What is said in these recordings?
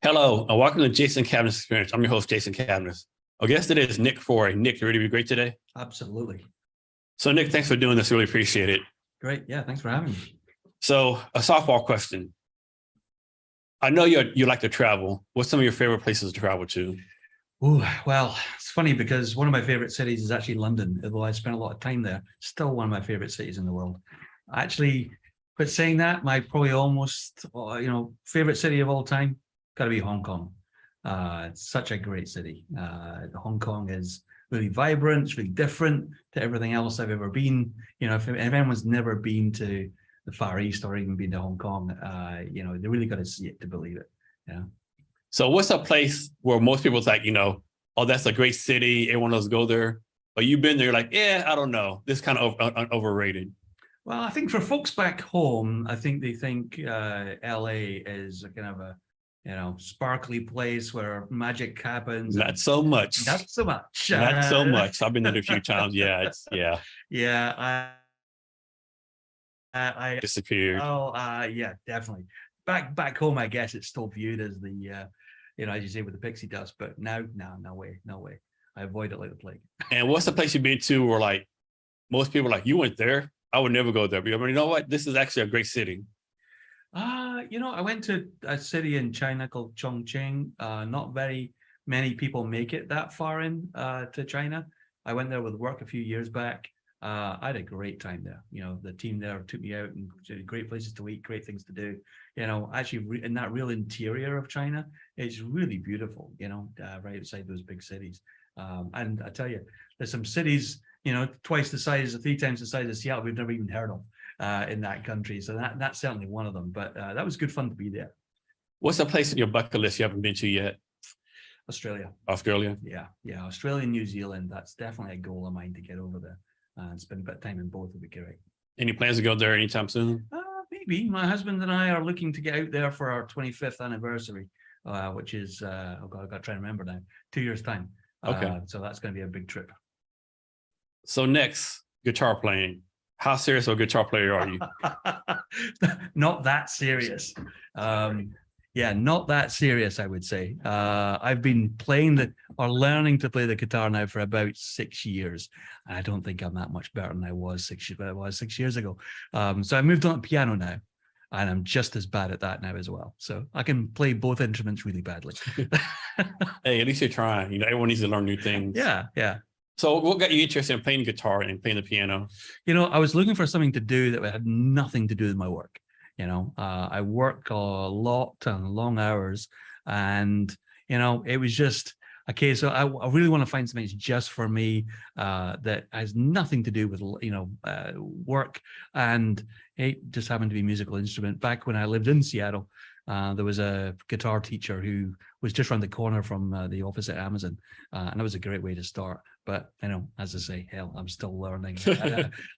Hello, and welcome to Jason Cavness Experience. I'm your host, Jason Cavness. Our guest today is Nick Forey. Nick, you ready to be great today? Absolutely. So, Nick, thanks for doing this. Really appreciate it. Great. Yeah, thanks for having me. So, a softball question. I know you like to travel. What's some of your favorite places to travel to? Oh, well, it's funny because one of my favorite cities is actually London, although I spent a lot of time there. Still one of my favorite cities in the world. Actually, but saying that, my probably almost, favorite city of all time, got to be Hong Kong. It's such a great city. Hong Kong is really vibrant, it's really different to everything else I've ever been. If anyone's never been to the Far East or even been to Hong Kong, they really got to see it to believe it. Yeah. So, what's a place where most people's like, oh, that's a great city. Everyone else go there. But you've been there, you're like, yeah, I don't know. This is kind of overrated. Well, I think for folks back home, I think they think LA is a kind of a sparkly place where magic happens. Not so much. Not so much. Not so much. I've been there a few times. Yeah, Yeah. I disappeared. Yeah, definitely. Back home, I guess it's still viewed as the as you say, with the pixie dust. But now, no way. I avoid it like the plague. And what's the place you've been to where like most people are like, you went there? I would never go there. But you know what? This is actually a great city. I went to a city in China called Chongqing. Not very many people make it that far in to China. I went there with work a few years back. I had a great time there. The team there took me out and great places to eat, great things to do. Actually in that real interior of China, it's really beautiful, right outside those big cities. And I tell you, there's some cities, twice the size or three times the size of Seattle we've never even heard of in that country. So that's certainly one of them. But that was good fun to be there. What's a place in your bucket list you haven't been to yet? Australia. Australia? Yeah. Australia and New Zealand. That's definitely a goal of mine to get over there and spend a bit of time in both would be great. Any plans to go there anytime soon? Maybe. My husband and I are looking to get out there for our 25th anniversary, which is, I've got to try and remember now, 2 years' time. Okay. So that's going to be a big trip. So next, guitar playing. How serious of a guitar player are you? Not that serious. Not that serious, I would say. I've been learning to play the guitar now for about 6 years. And I don't think I'm that much better than I was 6 years ago. So I moved on to piano now, and I'm just as bad at that now as well. So I can play both instruments really badly. Hey, at least you're trying. Everyone needs to learn new things. Yeah. So what got you interested in playing guitar and playing the piano? I was looking for something to do that had nothing to do with my work. I work a lot and long hours, and it was just a case of I really want to find something that's just for me, that has nothing to do with work, and it just happened to be a musical instrument. Back when I lived in Seattle, there was a guitar teacher who was just around the corner from the office at Amazon, and that was a great way to start. But as I say, hell, I'm still learning.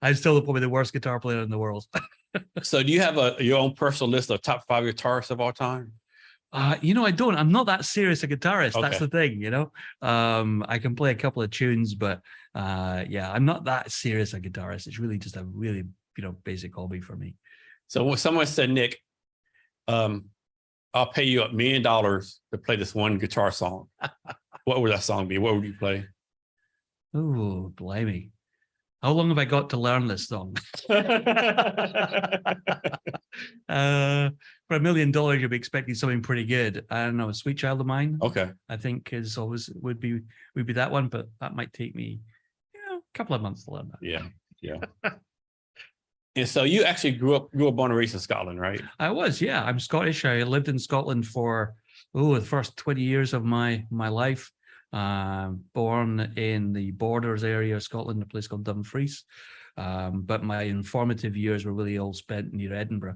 I'm still probably the worst guitar player in the world. So do you have your own personal list of top 5 guitarists of all time? I don't. I'm not that serious a guitarist. Okay. That's the thing, I can play a couple of tunes, but I'm not that serious a guitarist. It's really just a really, basic hobby for me. So when someone said, Nick, I'll pay you $1 million to play this one guitar song, what would that song be? What would you play? Oh, blimey. How long have I got to learn this song? For $1 million, you'll be expecting something pretty good. I don't know, a Sweet Child of Mine. Okay. I think is always would be that one, but that might take me, a couple of months to learn that. Yeah. And so you actually grew up born and raised in Scotland, right? I was, yeah. I'm Scottish. I lived in Scotland for the first 20 years of my life. Born in the Borders area of Scotland, a place called Dumfries. But my informative years were really all spent near Edinburgh.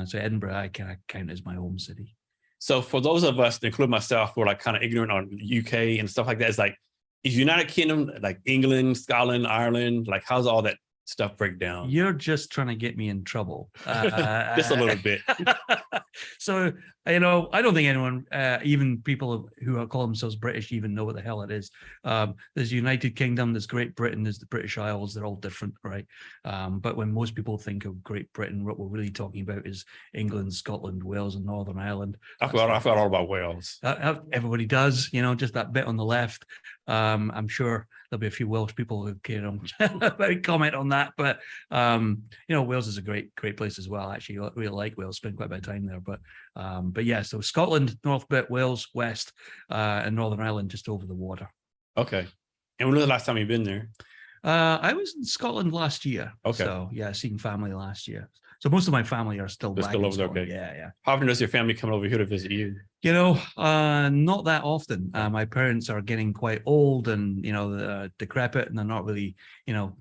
So Edinburgh, I kind of count as my home city. So for those of us, including myself, who are like kind of ignorant on the UK and stuff like that, it's like, is United Kingdom like England, Scotland, Ireland? Like, how's all that stuff break down? You're just trying to get me in trouble. Just a little bit. So, I don't think anyone, even people who call themselves British, even know what the hell it is. There's United Kingdom, there's Great Britain, there's the British Isles. They're all different, right? But when most people think of Great Britain, what we're really talking about is England, Scotland, Wales, and Northern Ireland. I forgot all about Wales. Everybody does, just that bit on the left. I'm sure there'll be a few Welsh people who comment on that, but Wales is a great place as well. Actually, I really like Wales. Spend quite a bit of time there, but yeah. So Scotland, north bit, Wales, west, and Northern Ireland just over the water. Okay. And when was the last time you've been there? I was in Scotland last year. Okay. So yeah, seeing family last year. So most of my family are still back. Still over there. Okay. Yeah. How often does your family come over here to visit you? Not that often. My parents are getting quite old and, decrepit, and they're not really,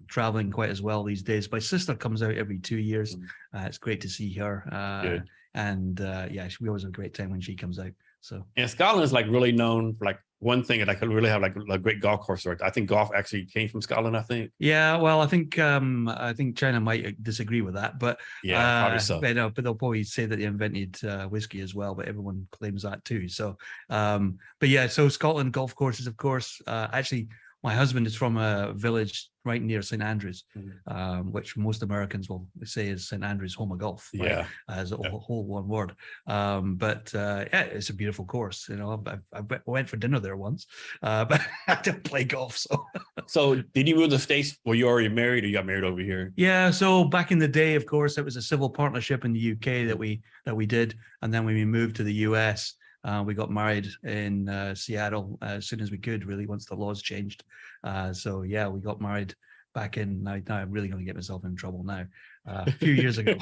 traveling quite as well these days. My sister comes out every 2 years. It's great to see her. And we always have a great time when she comes out. So, and Scotland is like really known for like one thing, and like really have like a great golf course. I think golf actually came from Scotland. I think. Yeah, well, I think China might disagree with that, but yeah, probably so. But they'll probably say that they invented whiskey as well. But everyone claims that too. So, but yeah, so Scotland golf courses, of course. Actually, my husband is from a village right near St. Andrews, which most Americans will say is St. Andrews home of golf. Right? Yeah, as a whole one word. But it's a beautiful course. I went for dinner there once, but I didn't play golf. So did you move to the States? Were you already married, or you got married over here? Yeah. So back in the day, of course, it was a civil partnership in the UK that we did, and then when we moved to the US. We got married in Seattle as soon as we could, really, once the laws changed. So yeah, we got married back in, now I'm really going to get myself in trouble now, a few years ago.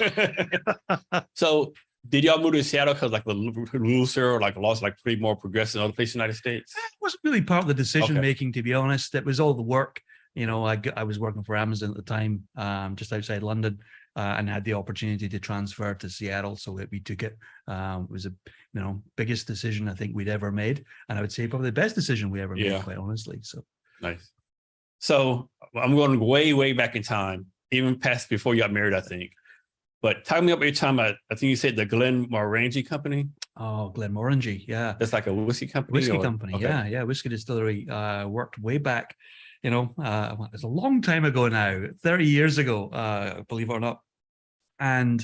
So did y'all move to Seattle because like the looser or like laws like pretty more progressive in other places in the United States? It wasn't really part of the decision making, to be honest. It was all the work. I was working for Amazon at the time, just outside London. And had the opportunity to transfer to Seattle, so we took it. It was a biggest decision I think we'd ever made, and I would say probably the best decision we ever made, quite honestly. So nice. So I'm going way back in time, even past before you got married, I think. But tell me about your time at, I think you said the Glenmorangie Company. Oh, Glenmorangie, yeah. That's like a whiskey company. Company, okay. Yeah. Whiskey distillery. Worked way back. It's a long time ago now, 30 years ago, believe it or not. And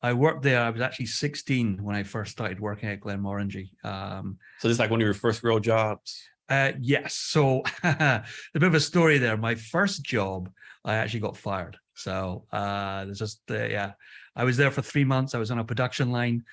I worked there. I was actually 16 when I first started working at Glenmorangie. So this is like one of your first real jobs? Yes. So a bit of a story there. My first job, I actually got fired. So there's just, I was there for 3 months. I was on a production line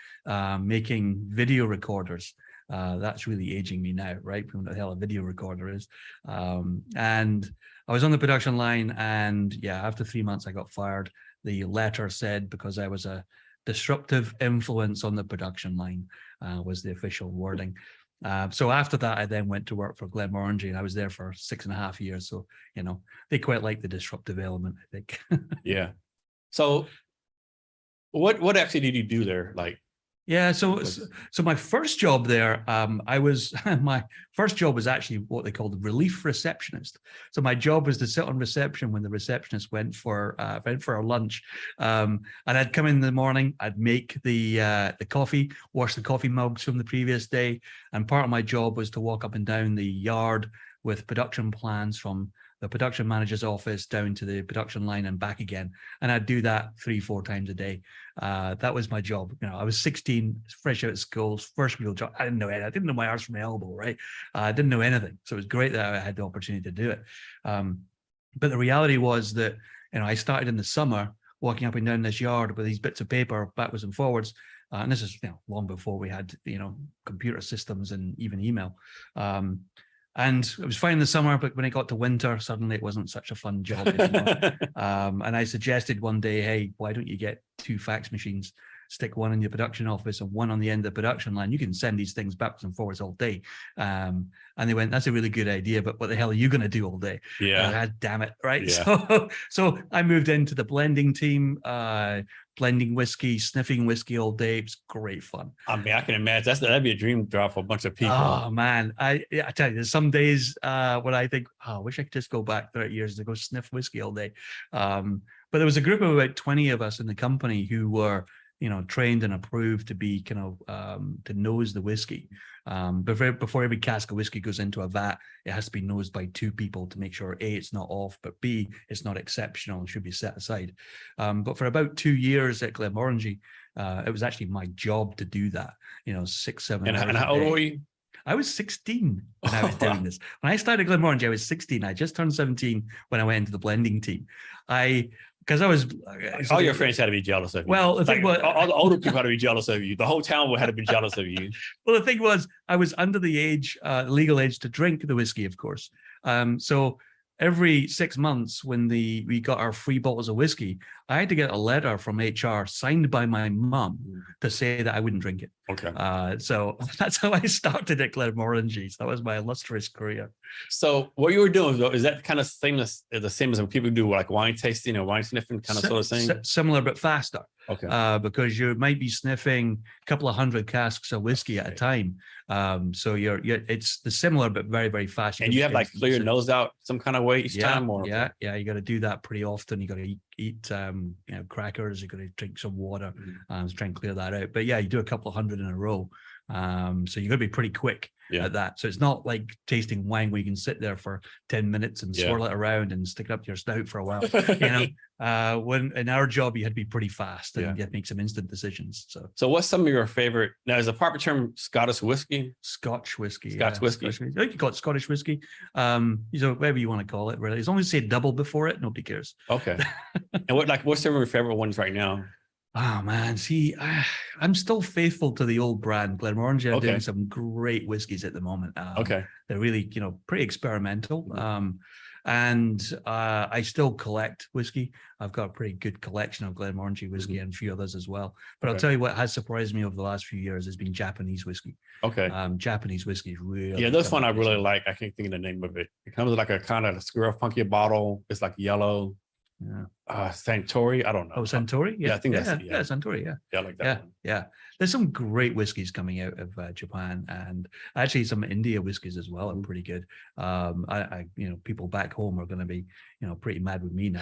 making video recorders. That's really aging me now, right? From what the hell a video recorder is. And I was on the production line, and after 3 months I got fired. The letter said because I was a disruptive influence on the production line was the official wording. So after that, I then went to work for Glenmorangie, and I was there for 6.5 years. So, they quite like the disruptive element, I think. Yeah. So what actually did you do there? Like, yeah, so my first job there, my first job was actually what they called the relief receptionist. So my job was to sit on reception when the receptionist went for our lunch, and I'd come in the morning, I'd make the coffee, wash the coffee mugs from the previous day, and part of my job was to walk up and down the yard with production plans from the production manager's office down to the production line and back again. And I'd do that 3-4 times a day. That was my job. I was 16, fresh out of school, first real job. I didn't know anything. I didn't know my arse from my elbow, right? I didn't know anything. So it was great that I had the opportunity to do it. But the reality was that, I started in the summer walking up and down this yard with these bits of paper backwards and forwards. And this is long before we had, computer systems and even email. And it was fine in the summer, but when it got to winter, suddenly it wasn't such a fun job anymore. And I suggested one day, hey, why don't you get 2 fax machines stick one in your production office and one on the end of the production line. You can send these things backwards and forwards all day. And they went, that's a really good idea, but what the hell are you going to do all day? Yeah. Damn it. Right. Yeah. So I moved into the blending team, blending whiskey, sniffing whiskey all day. It's great fun. I mean, I can imagine that'd be a dream job for a bunch of people. Oh man, I tell you, there's some days when I think, I wish I could just go back 30 years to go sniff whiskey all day. But there was a group of about 20 of us in the company who were, trained and approved to be kind of to nose the whiskey. Before every cask of whiskey goes into a vat, it has to be nosed by 2 people to make sure A, it's not off, but B, it's not exceptional and should be set aside. But for about 2 years at Glenmorangie, it was actually my job to do that. 6, 7 hours. And how old were you? I was 16 when I was doing this. When I started Glenmorangie, I was 16. I just turned 17 when I went into the blending team. Because I was all your friends had to be jealous of you. Well, the thing was, all the older people had to be jealous of you. The whole town had to be jealous of you. Well, the thing was, I was under the legal age to drink the whiskey, of course. So every 6 months, when we got our free bottles of whiskey, I had to get a letter from HR signed by my mum to say that I wouldn't drink it. Okay. So that's how I started at Glenmorangie. So that was my illustrious career. So what you were doing, though, is that kind of the same as when people do like wine tasting or wine sniffing kind of sort of thing? Similar, but faster. Okay. Because you might be sniffing a couple of 100 casks of whiskey at a time. So it's the similar, but very, very fast. And you have like clear your nose out some kind of way each time? Or? Yeah. You got to do that pretty often. You got to eat crackers. You got to drink some water to try and clear that out. But yeah, you do a couple of 100 in a row. So you got to be pretty quick at that. So it's not like tasting wine where you can sit there for 10 minutes and swirl it around and stick it up to your snout for a while. When in our job, you had to be pretty fast and you had to make some instant decisions. So what's some of your favorite? Now, is the proper term Scottish whiskey? Scotch whiskey. Scotch whiskey. You can call it Scottish whiskey. Whatever you want to call it, really. As long as you say double before it, nobody cares. Okay. And what's some of your favorite ones right now? Oh man, see, I'm still faithful to the old brand. Glenmorangie are doing some great whiskies at the moment. They're really, pretty experimental. And I still collect whiskey. I've got a pretty good collection of Glenmorangie whiskey and a few others as well. But I'll tell you what has surprised me over the last few years has been Japanese whiskey. Okay. Japanese whiskey is really this one I really like. I can't think of the name of it. It comes with like a kind of square funky bottle. It's like yellow. Yeah. Santori, I don't know. Oh, Santori? Yeah, I think that's it. Yeah, Santori, yeah. Yeah, I like that one. Yeah. There's some great whiskeys coming out of Japan, and actually some India whiskeys as well are pretty good. People back home are going to be, pretty mad with me now.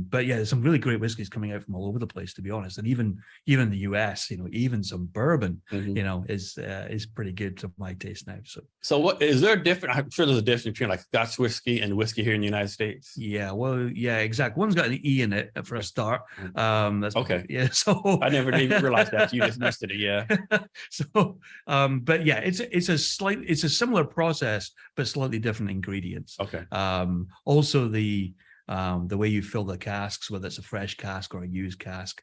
But yeah, there's some really great whiskeys coming out from all over the place, to be honest. And even the US, even some bourbon, is pretty good to my taste now. So what is there a difference? I'm sure there's a difference between like Scotch whiskey and whiskey here in the United States. Yeah, well, yeah, exactly. One's got an E in it for a start. That's okay. Yeah, so I never even realized that. You just missed it. Yeah. So, but yeah, it's a similar process, but slightly different ingredients. Okay. Also the way you fill the casks, whether it's a fresh cask or a used cask,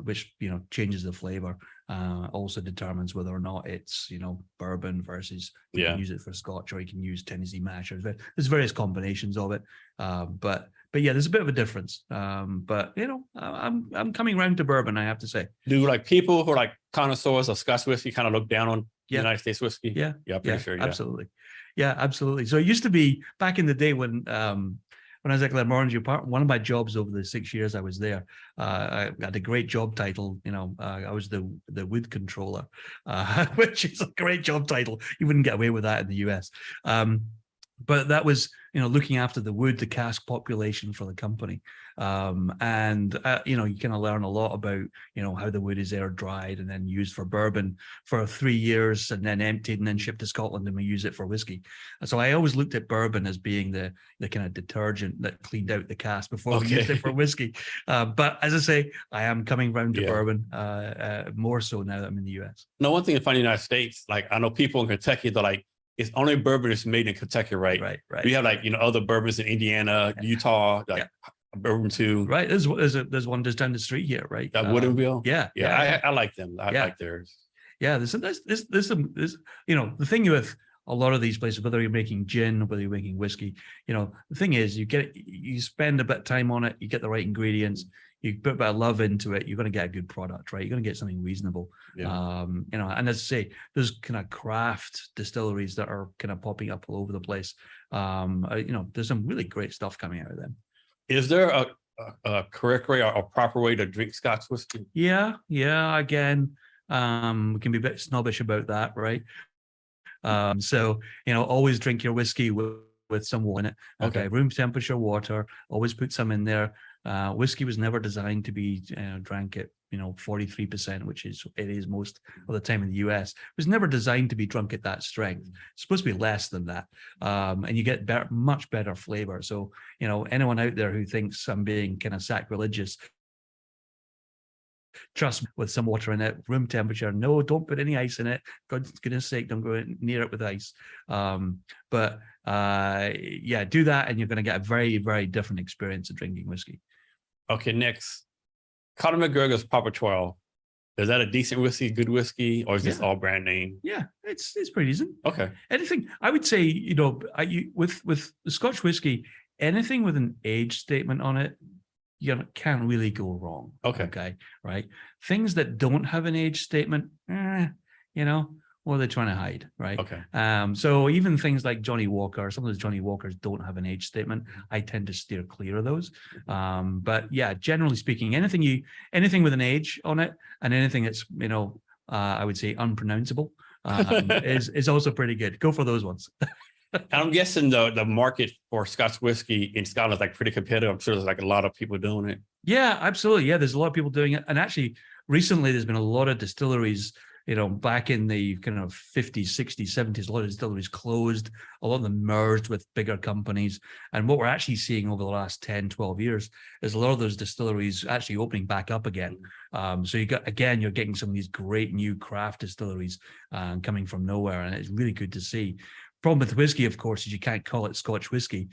which changes the flavor, also determines whether or not it's bourbon versus you can use it for Scotch, or you can use Tennessee mash. There's various combinations of it, but yeah, there's a bit of a difference. But I'm coming around to bourbon, I have to say. Do like people who are like connoisseurs of Scotch whiskey kind of look down on United States whiskey? Yeah, pretty sure. Yeah. Absolutely. Yeah, absolutely. So it used to be back in the day when I was at Glenmorangie, one of my jobs over the 6 years I was there, I had a great job title. I was the wood controller, which is a great job title. You wouldn't get away with that in the US. But that was, looking after the wood, the cask population for the company. You kind of learn a lot about, how the wood is air dried and then used for bourbon for 3 years and then emptied and then shipped to Scotland, and we use it for whiskey. And so I always looked at bourbon as being the kind of detergent that cleaned out the cask before we used it for whiskey. But as I say, I am coming round to bourbon more so now that I'm in the US. No, one thing in the United States, like I know people in Kentucky, they're like, it's only bourbon is made in Kentucky, right? Right. We have like, other bourbons in Indiana, Utah, like bourbon too. Right. There's one just down the street here, right? Woodinville. Yeah. I like them. I like theirs. Yeah. There's some, the thing with a lot of these places, whether you're making gin, whether you're making whiskey, the thing is, you spend a bit of time on it, you get the right ingredients, you put a bit of love into it, you're going to get a good product, right? You're going to get something reasonable. Yeah. And as I say, there's kind of craft distilleries that are kind of popping up all over the place. There's some really great stuff coming out of them. Is there a correct way or a proper way to drink Scotch whiskey? Yeah. Again, we can be a bit snobbish about that, right? So always drink your whiskey with some water in it. Okay, room temperature water. Always put some in there. Whiskey was never designed to be drank at 43%, which it is most of the time in the US. It was never designed to be drunk at that strength. It's supposed to be less than that, and you get much better flavor. So anyone out there who thinks I'm being kind of sacrilegious, trust me, with some water in it, room temperature. No, don't put any ice in it. God's goodness sake, don't go near it with ice. But do that, and you're going to get a very, very different experience of drinking whiskey. Okay, next, Conor McGregor's Papa 12. Is that a decent whiskey, good whiskey, or is this all brand name? Yeah, it's pretty decent. Okay. Anything, I would say, with the Scotch whiskey, anything with an age statement on it, you can't really go wrong. Okay. Right. Things that don't have an age statement, what are they trying to hide? Right. Okay. So even things like Johnny Walker, some of those Johnny Walkers don't have an age statement. I tend to steer clear of those. But yeah, generally speaking, anything with an age on it and anything that's, I would say unpronounceable, is also pretty good. Go for those ones. I'm guessing the market for Scotch whiskey in Scotland is like pretty competitive. I'm sure there's like a lot of people doing it. Yeah, absolutely. Yeah, there's a lot of people doing it. And actually, recently there's been a lot of distilleries, back in the kind of 50s, 60s, 70s, a lot of distilleries closed, a lot of them merged with bigger companies. And what we're actually seeing over the last 10, 12 years is a lot of those distilleries actually opening back up again. So you're getting some of these great new craft distilleries coming from nowhere. And it's really good to see. Problem with whiskey, of course, is you can't call it Scotch whiskey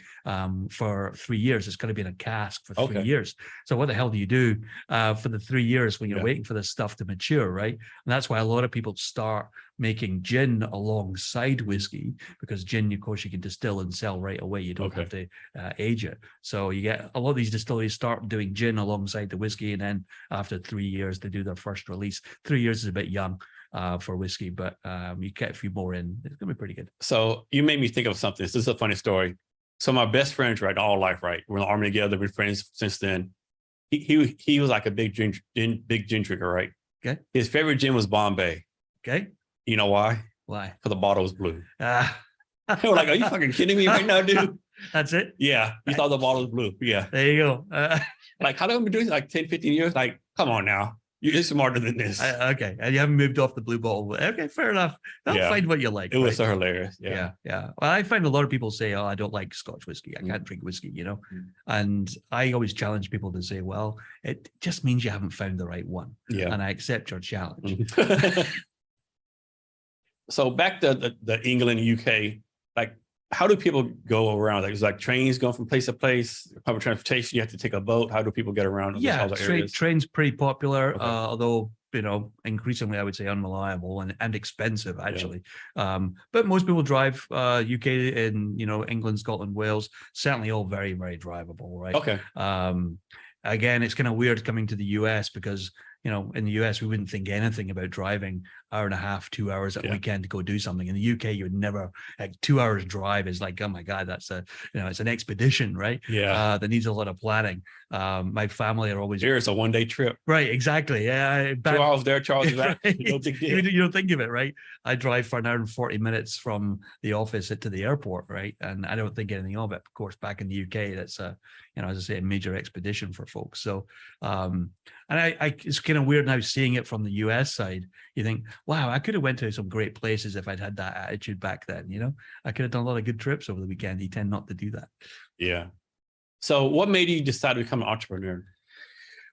for 3 years. It's got to be in a cask for 3 years. So what the hell do you do for the 3 years when you're waiting for this stuff to mature, right? And that's why a lot of people start making gin alongside whiskey, because gin, of course, you can distill and sell right away. You don't have to age it. So you get a lot of these distilleries start doing gin alongside the whiskey, and then after 3 years, they do their first release. 3 years is a bit young for whiskey, but you get a few more in. It's gonna be pretty good. So you made me think of something. This is a funny story. So my best friends, right, all life, right, we're in the army together. We've been friends since then. He was like a big gin drinker, right? Okay. His favorite gin was Bombay. Okay. You know why? Why? Because the bottle was blue. They were like, "Are you fucking kidding me right now, dude?" That's it. Yeah, he thought the bottle was blue. Yeah. There you go. Like, how long have we been doing this? Like 10, 15 years? Like, come on now. You're smarter than this. Okay. And you haven't moved off the blue bottle. Okay, fair enough. Find what you like. It was so hilarious. Yeah. Well, I find a lot of people say, "Oh, I don't like Scotch whiskey. I can't drink whiskey," And I always challenge people to say, well, it just means you haven't found the right one. Yeah. And I accept your challenge. So back to the England, UK, like, how do people go around? Like, is like trains going from place to place, public transportation? You have to take a boat. How do people get around? Yeah, trains pretty popular, although increasingly I would say unreliable and expensive actually. But most people drive. UK and England, Scotland, Wales, certainly all very, very drivable, right? Okay. Again, it's kind of weird coming to the US because in the US, we wouldn't think anything about driving hour and a half, 2 hours at weekend to go do something. In the UK, you would never, like 2 hours drive is like, oh my God, that's it's an expedition, right? Yeah. That needs a lot of planning. My family are always. Here, it's a one-day trip. Right, exactly. Yeah. 2 hours there, Charles is back. Right. No big deal. You don't think of it, right? I drive for an hour and 40 minutes from the office to the airport, right? And I don't think anything of it. Of course, back in the UK, that's as I say, a major expedition for folks. So, and it's kind of weird now seeing it from the US side. You think, wow, I could have went to some great places if I'd had that attitude back then. I could have done a lot of good trips over the weekend. You tend not to do that. Yeah. So what made you decide to become an entrepreneur?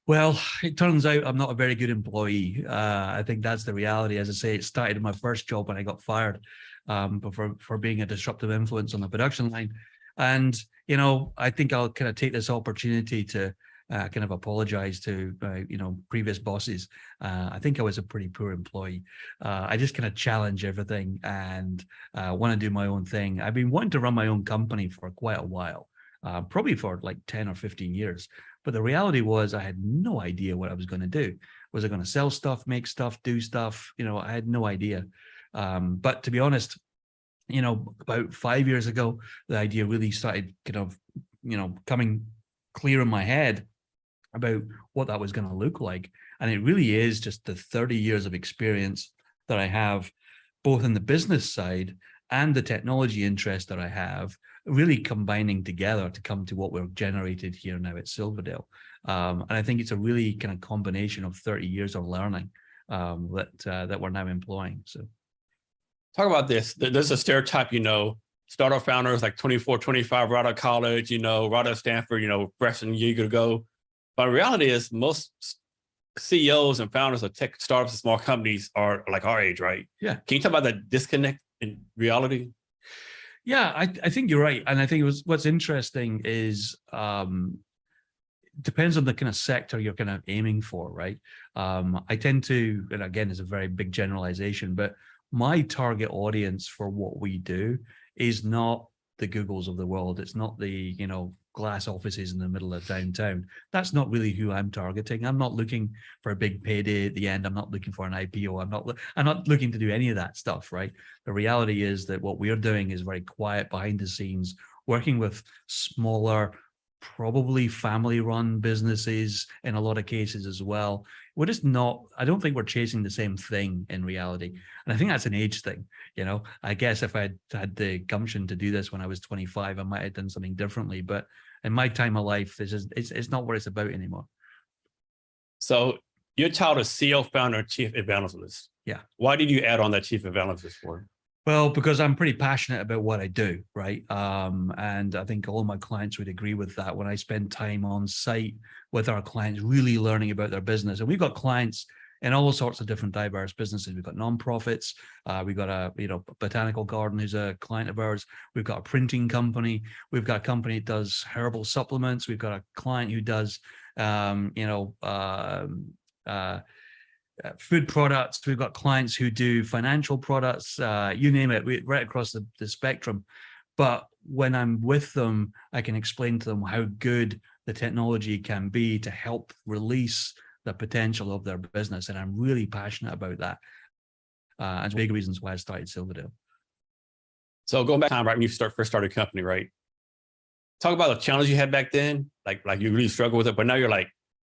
Well, it turns out I'm not a very good employee. I think that's the reality. As I say, it started in my first job when I got fired but for being a disruptive influence on the production line. And, I think I'll kind of take this opportunity to, kind of apologize to previous bosses. I think I was a pretty poor employee. I just kind of challenge everything and want to do my own thing. I've been wanting to run my own company for quite a while, probably for like 10 or 15 years. But the reality was I had no idea what I was going to do. Was I going to sell stuff, make stuff, do stuff? I had no idea. But to be honest, about 5 years ago, the idea really started kind of, coming clear in my head about what that was going to look like. And it really is just the 30 years of experience that I have, both in the business side and the technology interest that I have, really combining together to come to what we've generated here now at Silverdale. And I think it's a really kind of combination of 30 years of learning that we're now employing. So talk about this. There's a stereotype, startup founders like 24, 25, right out of college, right out of Stanford, fresh and eager to go. But the reality is most CEOs and founders of tech startups and small companies are like our age, right? Yeah. Can you talk about that disconnect in reality? Yeah, I think you're right. And I think what's interesting is depends on the kind of sector you're kind of aiming for, right? I tend to, and again, it's a very big generalization, but my target audience for what we do is not the Googles of the world. It's not the, glass offices in the middle of downtown. That's not really who I'm targeting. I'm not looking for a big payday at the end. I'm not looking for an IPO. I'm not looking to do any of that stuff, right? The reality is that what we're doing is very quiet behind the scenes, working with smaller, probably family-run businesses in a lot of cases as well. We're just not, I don't think we're chasing the same thing in reality. And I think that's an age thing. I guess if I had the gumption to do this when I was 25, I might have done something differently. But in my time of life, it's not what it's about anymore. So your title is CEO, founder, chief evangelist. Yeah. Why did you add on that chief evangelist for? Well, because I'm pretty passionate about what I do, right? And I think all my clients would agree with that. When I spend time on site with our clients, really learning about their business, and we've got clients in all sorts of different diverse businesses. We've got nonprofits. We've got a botanical garden who's a client of ours. We've got a printing company. We've got a company that does herbal supplements. We've got a client who does food products. We've got clients who do financial products, you name it, right across the spectrum. But when I'm with them, I can explain to them how good the technology can be to help release the potential of their business. And I'm really passionate about that. And big reasons why I started Silverdale. So going back time, right when you first started a company, right? Talk about the challenge you had back then, like you really struggled with it, but now you're like,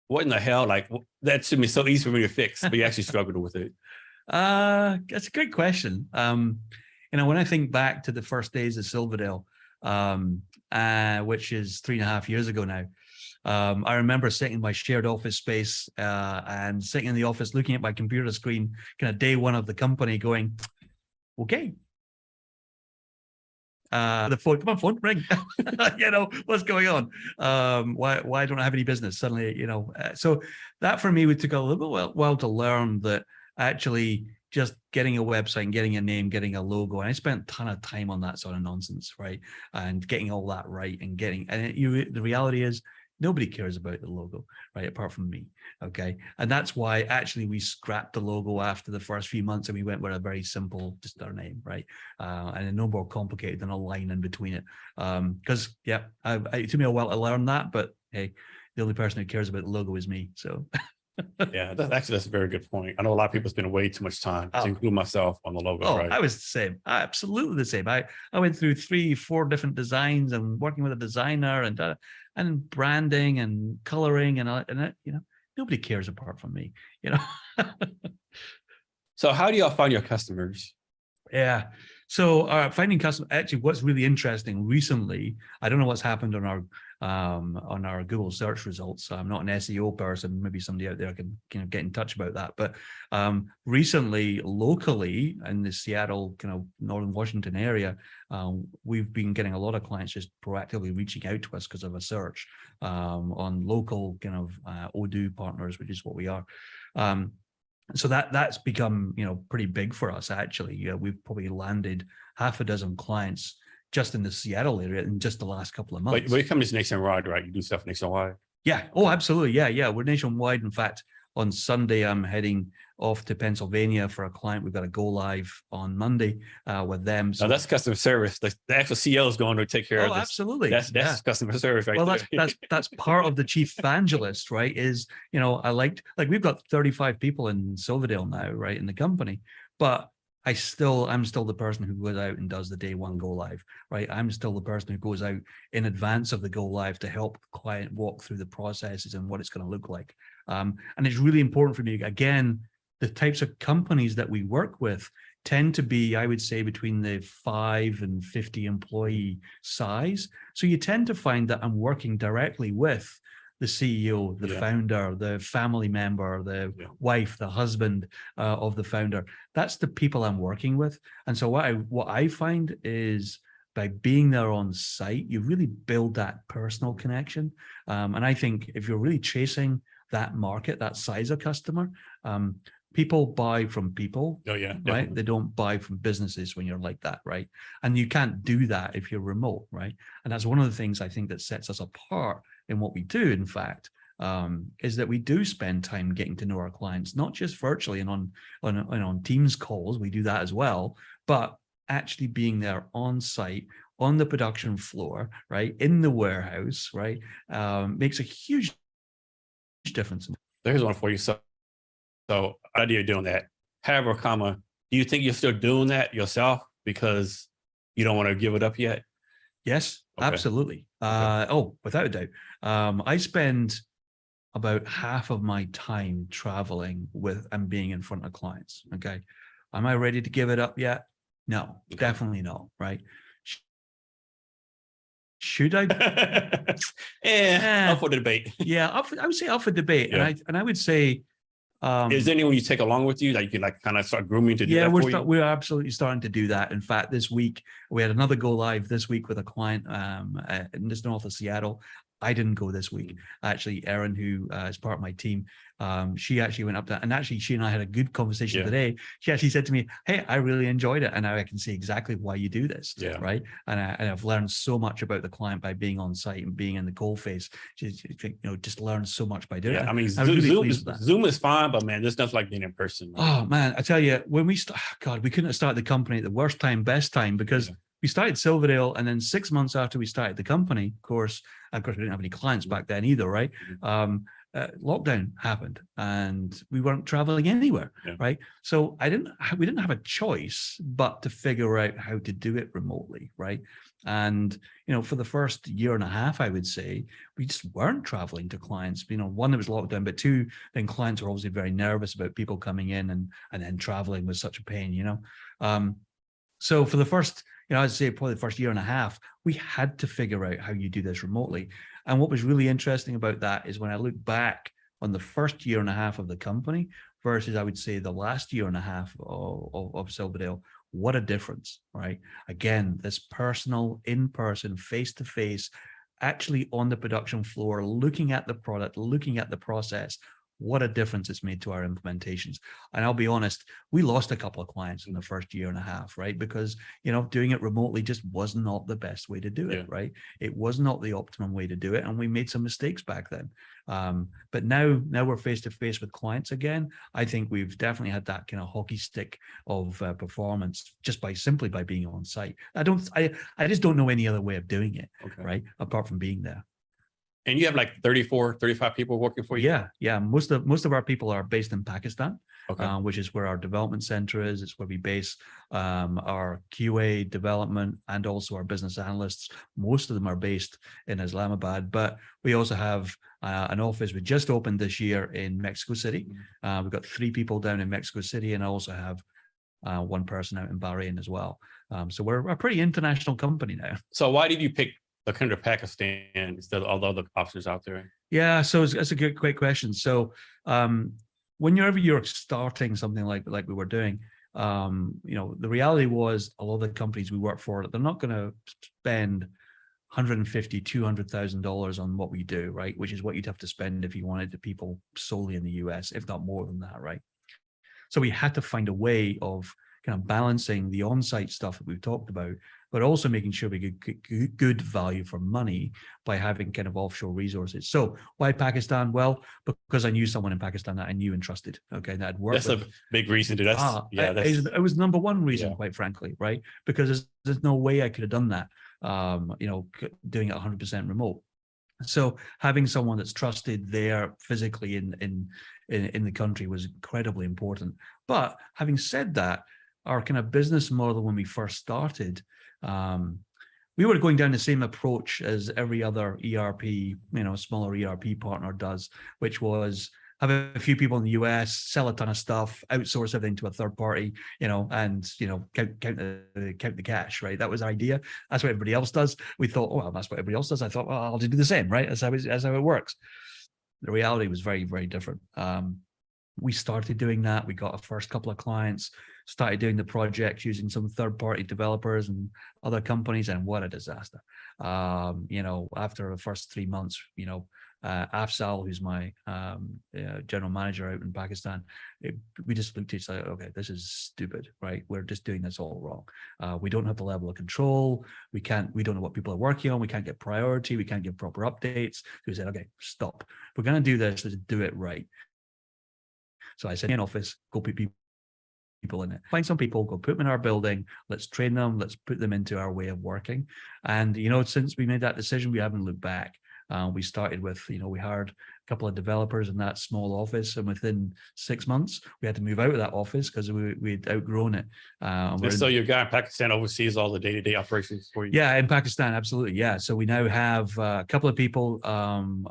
what in the hell? Like that should be so easy for me to fix, but you actually struggled with it. That's a great question. When I think back to the first days of Silverdale, which is 3.5 years ago now, I remember sitting in my shared office space and sitting in the office, looking at my computer screen, kind of day one of the company, going, okay. The phone, come on, phone, ring. What's going on? Why don't I have any business suddenly? So that for me, took a little bit while to learn that actually just getting a website and getting a name, getting a logo, and I spent a ton of time on that sort of nonsense, right? And getting all that right and the reality is nobody cares about the logo, right? Apart from me. Okay. And that's why actually we scrapped the logo after the first few months and we went with a very simple, just our name, right? And no more complicated than a line in between it. Because it took me a while to learn that, but hey, the only person who cares about the logo is me. So yeah, that's a very good point. I know a lot of people spend way too much time, to include myself, on the logo. Right? I was the same. Absolutely the same. I went through 3-4 different designs and working with a designer and branding and coloring and nobody cares apart from me. So how do y'all find your customers? Yeah. So finding customers, actually, what's really interesting recently, I don't know what's happened on our Google search results. I'm not an SEO person. Maybe somebody out there can get in touch about that. But recently, locally in the Seattle, Northern Washington area, we've been getting a lot of clients just proactively reaching out to us because of a search on local Odoo partners, which is what we are. So that's become, pretty big for us, actually. We've probably landed 6 clients just in the Seattle area in just the last couple of months. But your company's nationwide, right? You do stuff nationwide? Yeah. Oh, absolutely. Yeah. Yeah. We're nationwide. In fact, on Sunday, I'm heading off to Pennsylvania for a client. We've got to go live on Monday with them. Now So that's customer service. The actual CEO is going to take care of oh, this. absolutely. That's Yeah. customer service right Well, there. that's part of the chief evangelist, right? Is, you know, I liked, like, we've got 35 people in Silverdale now, right, in the company, but I'm still the person who goes out and does the day one go live, right? I'm still the person who goes out in advance of the go live to help the client walk through the processes and what it's going to look like. And it's really important for me. Again, the types of companies that we work with tend to be, I would say, between the 5 and 50 employee size. So you tend to find that I'm working directly with the CEO, the founder, the family member, the wife, the husband of the founder. That's the people I'm working with. And so what I find is, by being there on site, you really build that personal connection. And I think if you're really chasing that market, that size of customer, people buy from people. Oh yeah, right? definitely. They don't buy from businesses when you're like that, right? And you can't do that if you're remote, right? And that's one of the things I think that sets us apart in what we do, in fact, is that we do spend time getting to know our clients, not just virtually and on Teams calls. We do that as well, but actually being there on site, on the production floor, right, in the warehouse, right, makes a huge difference. There's one for you. So idea of doing that. However, do you think you're still doing that yourself because you don't want to give it up yet? Yes, Okay. absolutely. Oh, without a doubt. I spend about half of my time traveling with and being in front of clients. Okay. Am I ready to give it up yet? No, definitely not. Right. Should I? Up for debate. Yeah, I would say up for debate. Yeah. And I would say, is there anyone you take along with you that you can like kind of start grooming to do that for you? We're absolutely starting to do that. In fact, this week we had another go live this week with a client in just north of Seattle. I didn't go this week. Actually, Erin, who is part of my team, she actually went up there, and actually she and I had a good conversation today. She actually said to me, "Hey, I really enjoyed it, and now I can see exactly why you do this." Right. And I've learned so much about the client by being on site and being in the coalface. Just learned so much by doing it. I mean, really Zoom is fine, but man, there's nothing like being in person. Right? Oh man, I tell you, when we God, we couldn't have started the company at the worst time, best time, because we started Silverdale, and then 6 months after we started the company, of course, we didn't have any clients back then either, right? Lockdown happened, and we weren't traveling anywhere, right? So we didn't have a choice but to figure out how to do it remotely, right? And for the first year and a half, I would say we just weren't traveling to clients. One, it was lockdown, but two, then clients were obviously very nervous about people coming in, and then traveling was such a pain, So for the first, I'd say probably the first year and a half, we had to figure out how you do this remotely. And what was really interesting about that is when I look back on the first year and a half of the company versus, I would say, the last year and a half of Silverdale, what a difference, right? Again, this personal, in-person, face-to-face, actually on the production floor, looking at the product, looking at the process. What a difference it's made to our implementations. And I'll be honest, we lost a couple of clients in the first year and a half, right? Because, doing it remotely just was not the best way to do it, right? It was not the optimum way to do it. And we made some mistakes back then. But now we're face to face with clients again. I think we've definitely had that kind of hockey stick of performance just simply by being on site. I just don't know any other way of doing it, right? Apart from being there. And you have like 34, 35 people working for you? Yeah. Most of our people are based in Pakistan, which is where our development center is. It's where we base our QA development and also our business analysts. Most of them are based in Islamabad, but we also have an office we just opened this year in Mexico City. We've got 3 people down in Mexico City, and I also have 1 person out in Bahrain as well. So we're a pretty international company now. So why did you pick the country of Pakistan instead of all the other options out there? Yeah, so that's a great question. So whenever you're starting something like we were doing, the reality was a lot of the companies we work for, they're not going to spend $150,000, $200,000 on what we do, right? Which is what you'd have to spend if you wanted to people solely in the US, if not more than that, right? So we had to find a way of kind of balancing the on-site stuff that we've talked about, but also making sure we get good value for money by having kind of offshore resources. So why Pakistan? Well, because I knew someone in Pakistan that I knew and trusted. Okay, that I'd worked with. That's a big reason, dude. It was number one reason, quite frankly, right? Because there's no way I could have done that. Doing it 100% remote. So having someone that's trusted there physically in the country was incredibly important. But having said that, our kind of business model when we first started, we were going down the same approach as every other ERP, smaller ERP partner does, which was have a few people in the US, sell a ton of stuff, outsource everything to a third party, and count the cash, right? That was our idea. That's what everybody else does. We thought, oh, well, that's what everybody else does. I thought, well, I'll just do the same, right? That's how it works. The reality was very, very different. We started doing that. We got our first couple of clients, started doing the projects using some third-party developers and other companies, and what a disaster. After the first 3 months, Afzal, who's my general manager out in Pakistan, we just looked at each other, okay, this is stupid, right? We're just doing this all wrong. We don't have the level of control. We don't know what people are working on. We can't get priority. We can't give proper updates. So we said, okay, stop. We're going to do this. Let's do it right. So I said, in office, go put people in it. Find some people, go put them in our building. Let's train them. Let's put them into our way of working. And, since we made that decision, we haven't looked back. We started with, we hired a couple of developers in that small office, and within 6 months, we had to move out of that office because we'd outgrown it. So your guy in Pakistan oversees all the day-to-day operations for you? Yeah, in Pakistan, absolutely. Yeah. So we now have a couple of people.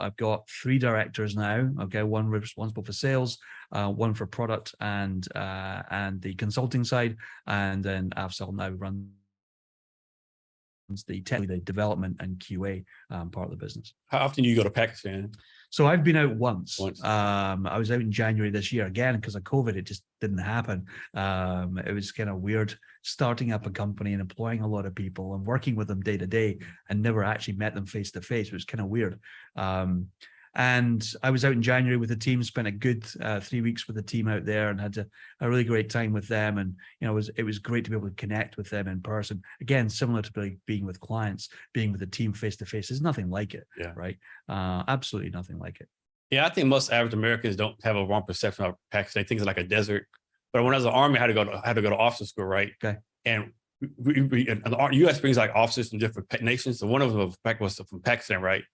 I've got 3 directors now. Okay, one responsible for sales, one for product and the consulting side, and then Afzal now runs the development and QA part of the business. How often do you go to Pakistan? So I've been out once. I was out in January this year. Again, because of COVID, it just didn't happen. It was kind of weird starting up a company and employing a lot of people and working with them day to day and never actually met them face to face. It was kind of weird. And I was out in January with the team, spent a good 3 weeks with the team out there and had a really great time with them. And, it was great to be able to connect with them in person. Again, similar to being with clients, being with the team face to face. There's nothing like it, right? Absolutely nothing like it. Yeah, I think most average Americans don't have a wrong perception of Pakistan. They think it's like a desert. But when I was in the Army, I had to go to officer school, right? Okay. And the U.S. brings like officers from different nations. So one of them was from Pakistan, right?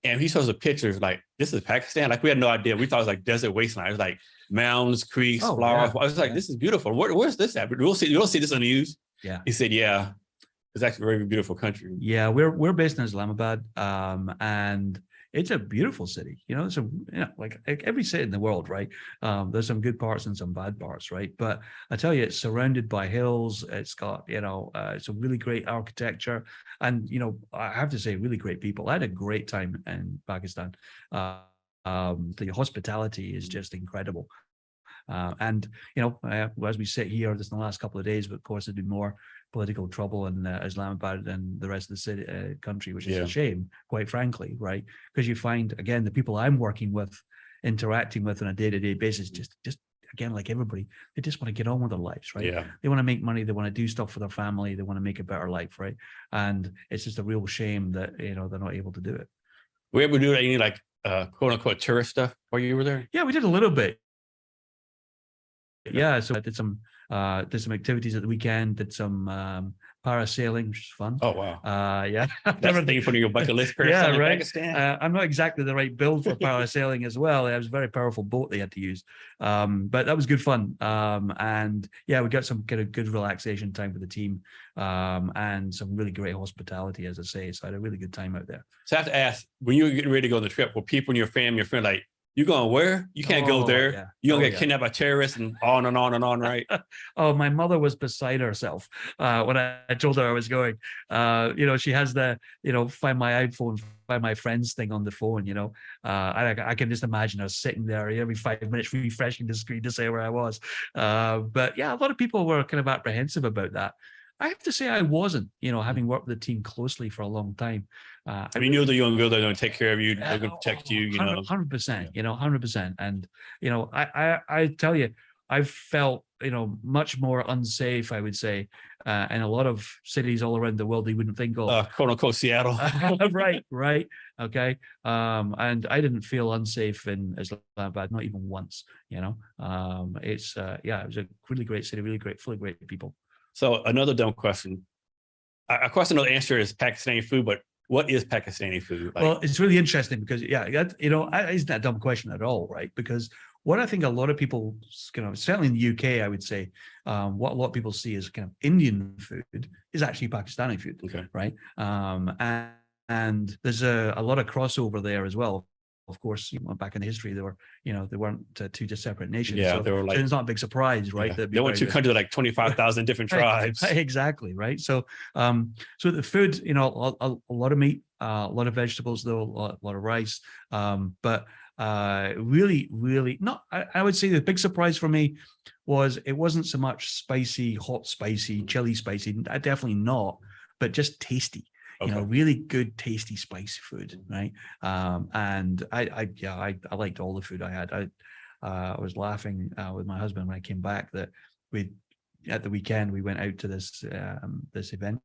And he shows the pictures like, this is Pakistan. Like we had no idea. We thought it was like desert wasteland. It was like mountains, creeks, flowers. Yeah. I was like, this is beautiful. Where's this at? You'll see this on the news. Yeah. He said, yeah, it's actually a very beautiful country. Yeah, we're based in Islamabad, and it's a beautiful city. It's like every city in the world, right? There's some good parts and some bad parts, right? But I tell you, it's surrounded by hills. It's got, it's a really great architecture, and I have to say, really great people. I had a great time in Pakistan. The hospitality is just incredible. And as we sit here, just in the last couple of days, but of course, there's been more political trouble in Islamabad and the rest of the city, country, which is a shame, quite frankly, right? Because you find, again, the people I'm working with, interacting with on a day-to-day basis, just again, like everybody, they just want to get on with their lives, right? Yeah. They want to make money, they want to do stuff for their family, they want to make a better life, right? And it's just a real shame that they're not able to do it. Were you able to do any like quote unquote tourist stuff while you were there? Yeah, we did a little bit. Yeah, so I did some activities at the weekend, did some parasailing, which is fun. Oh, wow. Yeah. That's the thing for your bucket list. Yeah, right. I'm not exactly the right build for parasailing as well. It was a very powerful boat they had to use. But that was good fun. And yeah, we got some kind of good relaxation time with the team, and some really great hospitality, as I say. So I had a really good time out there. So I have to ask, when you were getting ready to go on the trip, were people in your family, your friend, like, you going where? You can't go there. Yeah. You don't get kidnapped by terrorists and on and on and on, right? Oh, my mother was beside herself when I told her I was going. She has the, find my iPhone, find my friends thing on the phone, I can just imagine her sitting there every 5 minutes refreshing the screen to say where I was. But yeah, a lot of people were kind of apprehensive about that. I have to say I wasn't, having worked with the team closely for a long time. I mean, you know that you're going to go there and take care of you, they're going to protect you, 100%, 100%. And, I tell you, I've felt much more unsafe, I would say, in a lot of cities all around the world. You wouldn't think of quote unquote Seattle. right. Okay. And I didn't feel unsafe in Islamabad, not even once. It was a really great city, really great, full of great people. So another dumb question. Of course, I know the answer is Pakistani food, but what is Pakistani food? Well, it's really interesting because, isn't that a dumb question at all, right? Because what I think a lot of people, certainly in the UK, I would say, what a lot of people see as kind of Indian food is actually Pakistani food, Okay. right? And there's a lot of crossover there as well. Of course, back in history, they weren't two separate nations. Yeah, so, they were like, so it's not a big surprise, right? Yeah. They went to countries like 25,000 different tribes. Exactly, right? So the food, a lot of meat, a lot of vegetables, though, a lot of rice, but really, really not. I would say the big surprise for me was it wasn't so much spicy, hot, spicy, chili, spicy. Definitely not, but just tasty. Okay. Really good, tasty, spicy food, right? And I liked all the food I had. I was laughing with my husband when I came back that at the weekend we went out to this event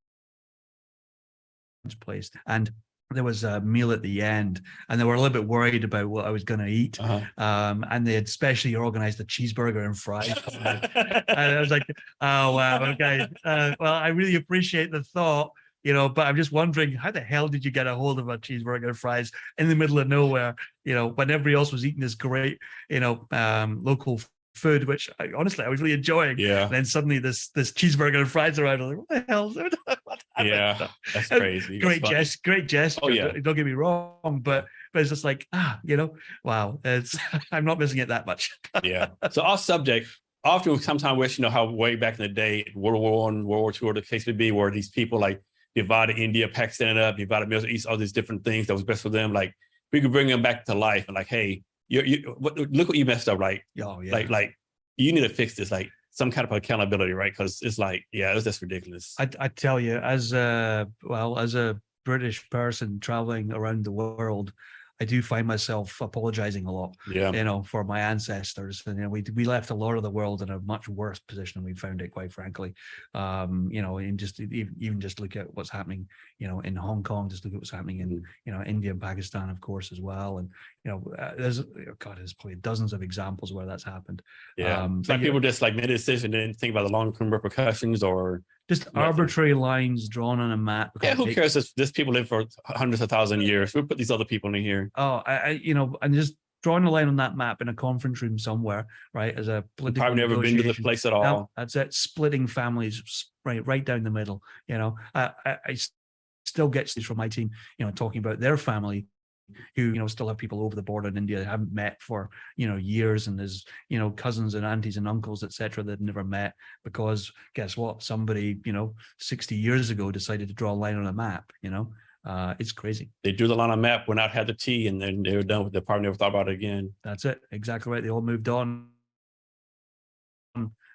place, and there was a meal at the end, and they were a little bit worried about what I was going to eat. And they had specially organized a cheeseburger and fries. And I was like, oh wow, okay. Well, I really appreciate the thought. But I'm just wondering, how the hell did you get a hold of a cheeseburger and fries in the middle of nowhere, when everybody else was eating this great, local food, which I was really enjoying. Yeah. And then suddenly this cheeseburger and fries are out. I'm like, what the hell? Yeah, that's crazy. Great gesture. Oh, yeah. Don't get me wrong, but it's just like, wow. I'm not missing it that much. Yeah. So our subject, often we sometimes wish, how way back in the day, World War I, World War II, or the case would be, where these people like divided India, Pakistan up, divided Middle East, all these different things that was best for them. Like we could bring them back to life and like, hey, look what you messed up, right? Oh, yeah. Like you need to fix this, like some kind of accountability, right? Because it's like, yeah, it was just ridiculous. I tell you, as a British person traveling around the world, I do find myself apologizing a lot, for my ancestors. And, we left a lot of the world in a much worse position than we found it, quite frankly. And just look at what's happening, in Hong Kong, just look at what's happening in, India and Pakistan, of course, as well. And, there's probably dozens of examples where that's happened. Yeah. Some people just like made a decision and didn't think about the long-term repercussions or just arbitrary lines drawn on a map. Yeah, who cares? This people live for hundreds of thousands of years. We'll put these other people in here. Oh, and just drawing a line on that map in a conference room somewhere, right? As a political probably never been to the place at all. No, that's it. Splitting families right down the middle. I still get this from my team, talking about their family, who still have people over the border in India that haven't met for years, and there's cousins and aunties and uncles, etc., that never met because guess what? Somebody 60 years ago decided to draw a line on a map. It's crazy. They drew the line on a map, went out, had the tea, and then they were done with it. They probably never thought about it again. That's it. Exactly right. They all moved on.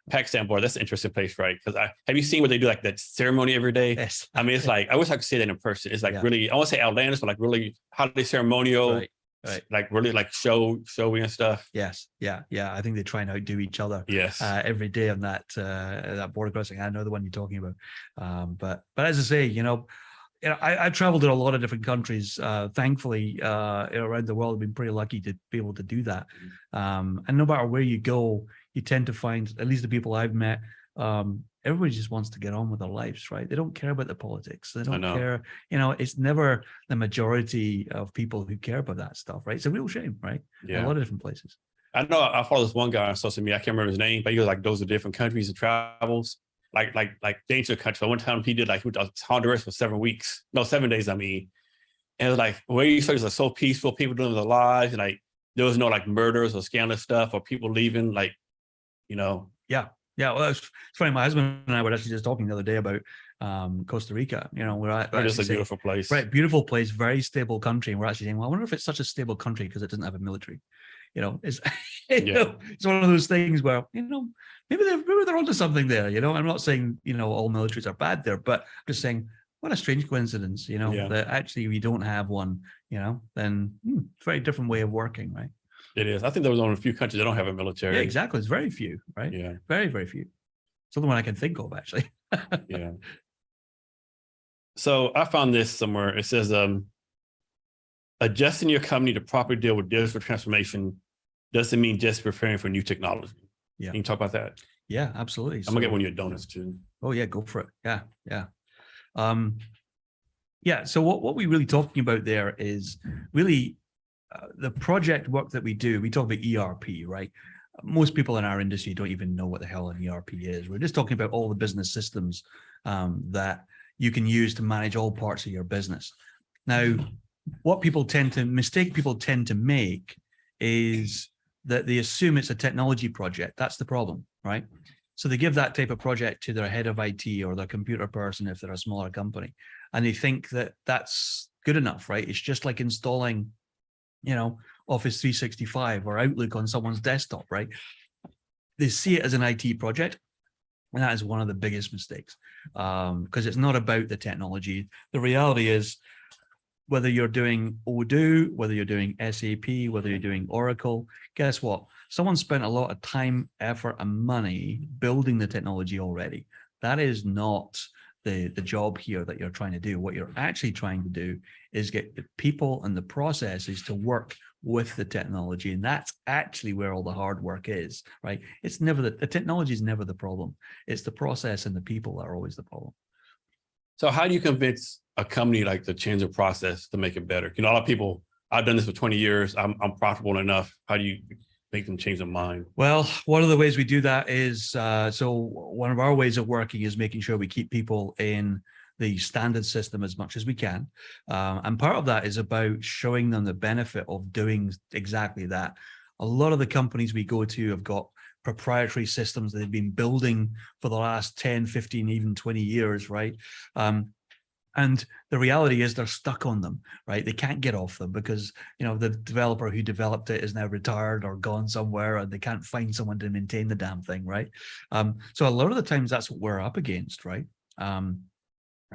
Pakistan, boy, that's an interesting place, right? Because have you seen what they do, like that ceremony every day? Yes. I mean, it's like, I wish I could see that in person. It's like really, I won't say outlandish, but like really holiday ceremonial, right. Like really like showy and stuff. Yes. Yeah. I think they try and outdo each other. Yes. Every day on that border crossing. I know the one you're talking about. But as I say, I traveled in a lot of different countries. Thankfully, around the world, I've been pretty lucky to be able to do that. And no matter where you go, you tend to find, at least the people I've met, everybody just wants to get on with their lives, right? They don't care about the politics. They don't care. It's never the majority of people who care about that stuff, right? It's a real shame, right? Yeah. In a lot of different places. I know I follow this one guy on social media. I can't remember his name, but he was like, those are different countries and travels. Like dangerous country. One time he did he went to Honduras for 7 weeks. No, 7 days, I mean. And it was like, where you said it's so peaceful, people doing their lives, and like there was no like murders or scandalous stuff or people leaving, like, Yeah, well, it's funny. My husband and I were actually just talking the other day about Costa Rica. We're just a beautiful place, right? Beautiful place, very stable country. And we're actually saying, well, I wonder if it's such a stable country because it doesn't have a military. It's it's one of those things where maybe they're onto something there. I'm not saying all militaries are bad there, but I'm just saying what a strange coincidence. That actually we don't have one. Then very different way of working, right? It is. I think there was only a few countries that don't have a military. Yeah, exactly. It's very few, right? Yeah. Very, very few. It's the only one I can think of, actually. Yeah. So I found this somewhere. It says, adjusting your company to properly deal with digital transformation doesn't mean just preparing for new technology. Yeah. Can you talk about that? Yeah, absolutely. I'm gonna get one of your donuts too. Oh yeah, go for it. Yeah, yeah. Yeah, so what we're really talking about there is really the project work that we do. We talk about ERP, right? Most people in our industry don't even know what the hell an ERP is. We're just talking about all the business systems that you can use to manage all parts of your business. Now, what mistake people tend to make is that they assume it's a technology project. That's the problem, right? So they give that type of project to their head of IT or their computer person if they're a smaller company, and they think that that's good enough, right? It's just like installing, Office 365 or Outlook on someone's desktop, right? They see it as an IT project, and that is one of the biggest mistakes because it's not about the technology. The reality is, whether you're doing Odoo, whether you're doing SAP, whether you're doing Oracle, guess what? Someone spent a lot of time, effort, and money building the technology already. That is not the job here that you're trying to do. What you're actually trying to do is get the people and the processes to work with the technology. And that's actually where all the hard work is, right? It's never the technology is never the problem. It's the process and the people that are always the problem. So how do you convince a company like to change the process to make it better? A lot of people, I've done this for 20 years. I'm profitable enough. How do you make them change their mind? Well, one of the ways we do that is, so one of our ways of working is making sure we keep people in the standard system as much as we can. And part of that is about showing them the benefit of doing exactly that. A lot of the companies we go to have got proprietary systems that they've been building for the last 10, 15, even 20 years, right? And the reality is they're stuck on them, right? They can't get off them because, the developer who developed it is now retired or gone somewhere and they can't find someone to maintain the damn thing, right? So a lot of the times that's what we're up against, right? And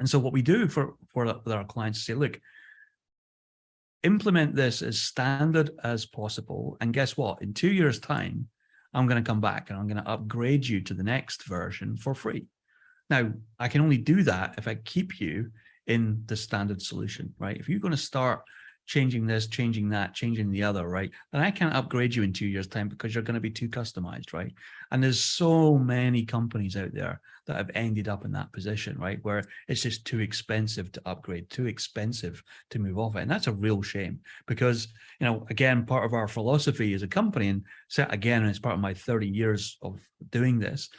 so what we do for our clients is say, look, implement this as standard as possible. And guess what? In 2 years' time, I'm going to come back and I'm going to upgrade you to the next version for free. Now, I can only do that if I keep you in the standard solution, right? If you're going to start changing this, changing that, changing the other, right, then I can't upgrade you in 2 years' time because you're going to be too customized, right? And there's so many companies out there that have ended up in that position, right, where it's just too expensive to upgrade, too expensive to move off it. And that's a real shame because, again, part of our philosophy as a company, and again, it's part of my 30 years of doing this,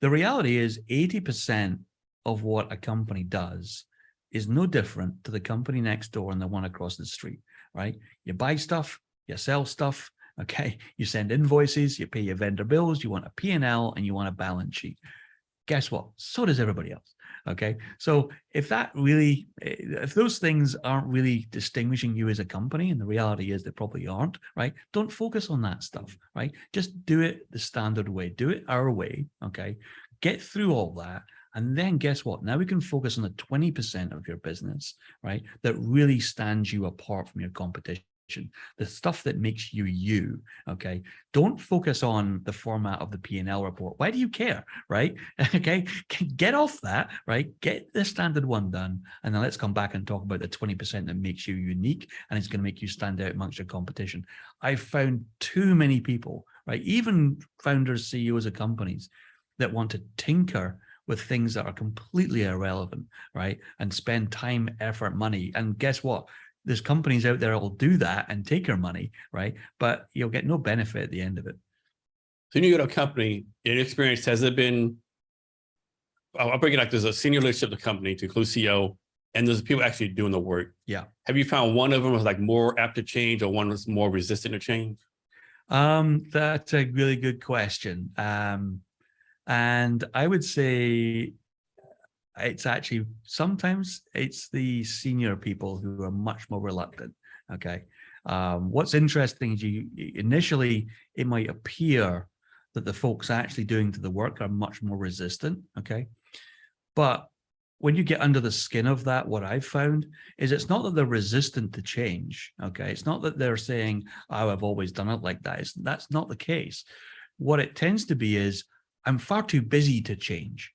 the reality is 80% of what a company does is no different to the company next door and the one across the street, right? You buy stuff, you sell stuff, okay? You send invoices, you pay your vendor bills, you want a P&L, and you want a balance sheet. Guess what? So does everybody else, okay? So if those things aren't really distinguishing you as a company, and the reality is they probably aren't, right? Don't focus on that stuff, right? Just do it the standard way, do it our way, okay? Get through all that. And then guess what? Now we can focus on the 20% of your business, right? That really stands you apart from your competition. The stuff that makes you you, okay? Don't focus on the format of the P&L report. Why do you care, right? Okay, get off that, right? Get the standard one done, and then let's come back and talk about the 20% that makes you unique, and it's going to make you stand out amongst your competition. I've found too many people, right? Even founders, CEOs of companies that want to tinker with things that are completely irrelevant, right? And spend time, effort, money. And guess what? There's companies out there that will do that and take your money, right? But you'll get no benefit at the end of it. So you go to a company, in your experience, has it been, I'll bring it like there's a senior leadership of the company to include CEO, and there's people actually doing the work. Yeah. Have you found one of them was like more apt to change or one was more resistant to change? That's a really good question. And I would say it's actually, sometimes it's the senior people who are much more reluctant, okay? What's interesting is initially, it might appear that the folks actually doing the work are much more resistant, okay? But when you get under the skin of that, what I've found is it's not that they're resistant to change. Okay. It's not that they're saying, oh, I've always done it like that. That's not the case. What it tends to be is, I'm far too busy to change.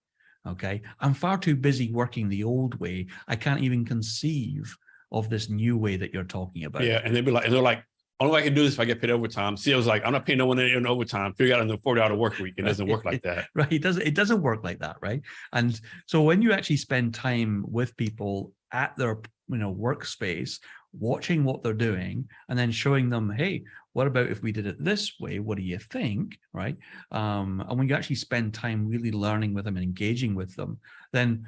Okay. I'm far too busy working the old way. I can't even conceive of this new way that you're talking about. Yeah. And they're like, only way I can do this if I get paid overtime. CEO's like, I'm not paying no one in overtime. Figure out in the 40-hour work week. It doesn't work like that. Right. It doesn't work like that. Right. And so when you actually spend time with people at their, workspace, watching what they're doing, and then showing them, hey, what about if we did it this way? What do you think? Right. And when you actually spend time really learning with them and engaging with them, then,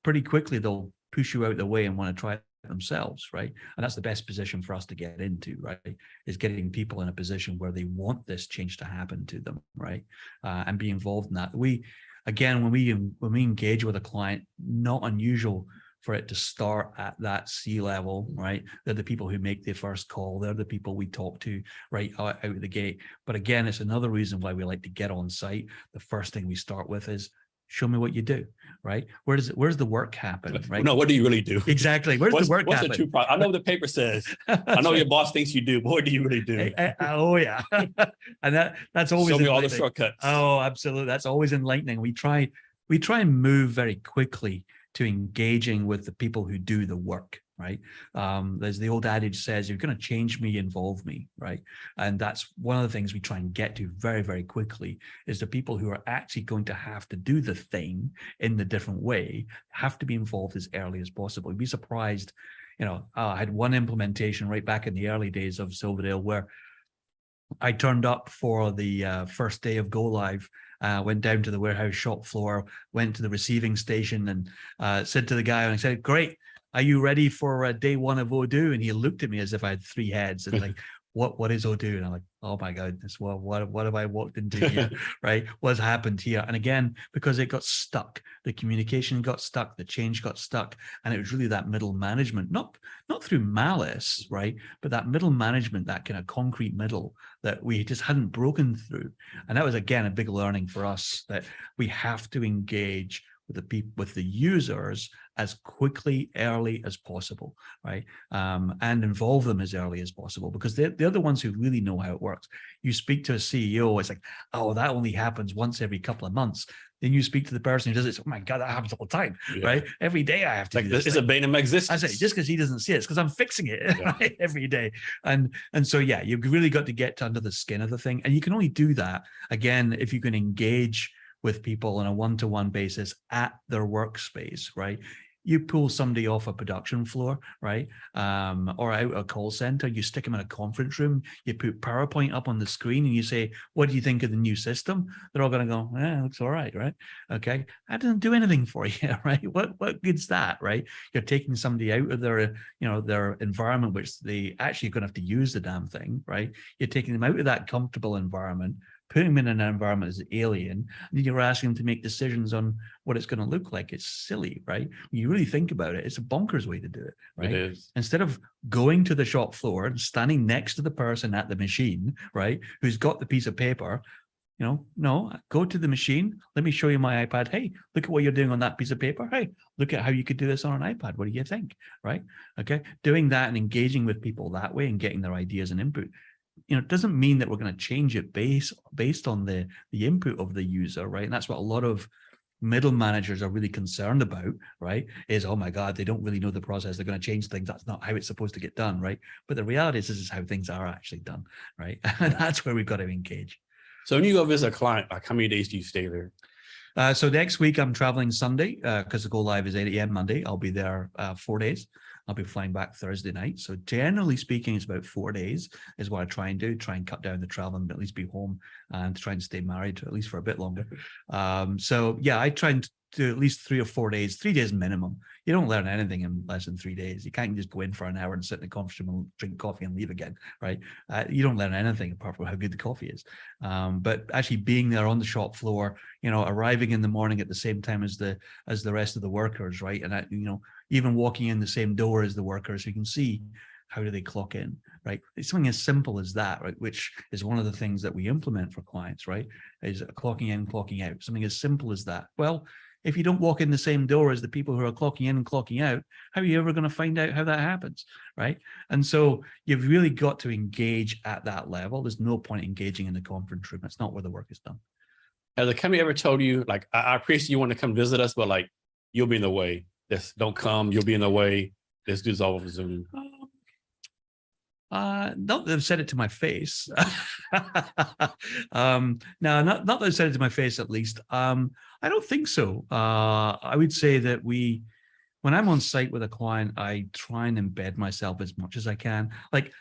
pretty quickly they'll push you out the way and want to try it themselves, right? And that's the best position for us to get into, right? Is getting people in a position where they want this change to happen to them, right? And be involved in that. When we engage with a client, not unusual for it to start at that C-level, right? They're the people who make the first call. They're the people we talk to right out of the gate. But again, it's another reason why we like to get on site. The first thing we start with is, show me what you do, right? Where's the work happen, right? No, what do you really do? Exactly. Where's the work happen? What's the true problem? I know what the paper says. I know your boss thinks you do, but what do you really do? Oh yeah. And that's always show me all the shortcuts. Oh, absolutely. That's always enlightening. We try and move very quickly to engaging with the people who do the work, right? There's the old adage says, you're going to change me, involve me, right? And that's one of the things we try and get to very, very quickly, is the people who are actually going to have to do the thing in the different way have to be involved as early as possible. You'd be surprised, I had one implementation right back in the early days of Silverdale where I turned up for the first day of go live, went down to the warehouse shop floor, went to the receiving station, and said to the guy, and I said, great, are you ready for day one of Odoo? And he looked at me as if I had three heads and like, what is Odoo? And I'm like, oh my goodness, what have I walked into here, right? What's happened here? And again, because it got stuck, the communication got stuck, the change got stuck, and it was really that middle management, not through malice, right? But that middle management, that kind of concrete middle that we just hadn't broken through. And that was, again, a big learning for us, that we have to engage with the users as quickly, early as possible, right? And involve them as early as possible, because they're the ones who really know how it works. You speak to a CEO, it's like, oh, that only happens once every couple of months. Then you speak to the person who does it, it's, oh my God, that happens all the time, right? Every day I have to do this. It's a bane of my existence. I say, just because he doesn't see it, it's because I'm fixing it right? Every day. And so, yeah, you've really got to get under the skin of the thing. And you can only do that, again, if you can engage with people on a one-to-one basis at their workspace, right? You pull somebody off a production floor, right? Or out a call center, you stick them in a conference room, you put PowerPoint up on the screen and you say, what do you think of the new system? They're all going to go, it looks all right, right? Okay. That doesn't do anything for you, right? What good's that, right? You're taking somebody out of their, their environment, which they actually are going to have to use the damn thing, right? You're taking them out of that comfortable environment, putting them in an environment as alien, and you're asking them to make decisions on what it's going to look like. It's silly, right? When you really think about it, it's a bonkers way to do it, right? It is. Instead of going to the shop floor and standing next to the person at the machine, right, who's got the piece of paper, no, go to the machine. Let me show you my iPad. Hey, look at what you're doing on that piece of paper. Hey, look at how you could do this on an iPad. What do you think, right? Okay, doing that and engaging with people that way and getting their ideas and input. It doesn't mean that we're going to change it based on the input of the user, right? And that's what a lot of middle managers are really concerned about, right? Is, oh my God, they don't really know the process. They're going to change things. That's not how it's supposed to get done, right? But the reality is, this is how things are actually done, right? And that's where we've got to engage. So when you go visit a client, like how many days do you stay there? So next week I'm traveling Sunday because the go live is 8 a.m. Monday. I'll be there 4 days. I'll be flying back Thursday night. So generally speaking, it's about 4 days is what I try and do. Try and cut down the traveling, but at least be home and try and stay married at least for a bit longer. So yeah, I try and do at least 3 or 4 days, 3 days minimum. You don't learn anything in less than 3 days. You can't just go in for an hour and sit in the conference room and drink coffee and leave again, right? You don't learn anything apart from how good the coffee is. But actually being there on the shop floor, arriving in the morning at the same time as the rest of the workers, right? And even walking in the same door as the workers, you can see how do they clock in, right? It's something as simple as that, right? Which is one of the things that we implement for clients, right? Is clocking in, clocking out, something as simple as that. Well, If you don't walk in the same door as the people who are clocking in and clocking out, how are you ever going to find out how that happens, right? And so you've really got to engage at that level. There's no point engaging in the conference room. That's not where the work is done. Has the company ever told you, like, I appreciate you want to come visit us, but like, you'll be in the way. This don't come, you'll be in the way. Let's do this all over Zoom. Not that they've said it to my face. No, not that they've said it to my face, at least. I don't think so. I would say that when I'm on site with a client, I try and embed myself as much as I can. Like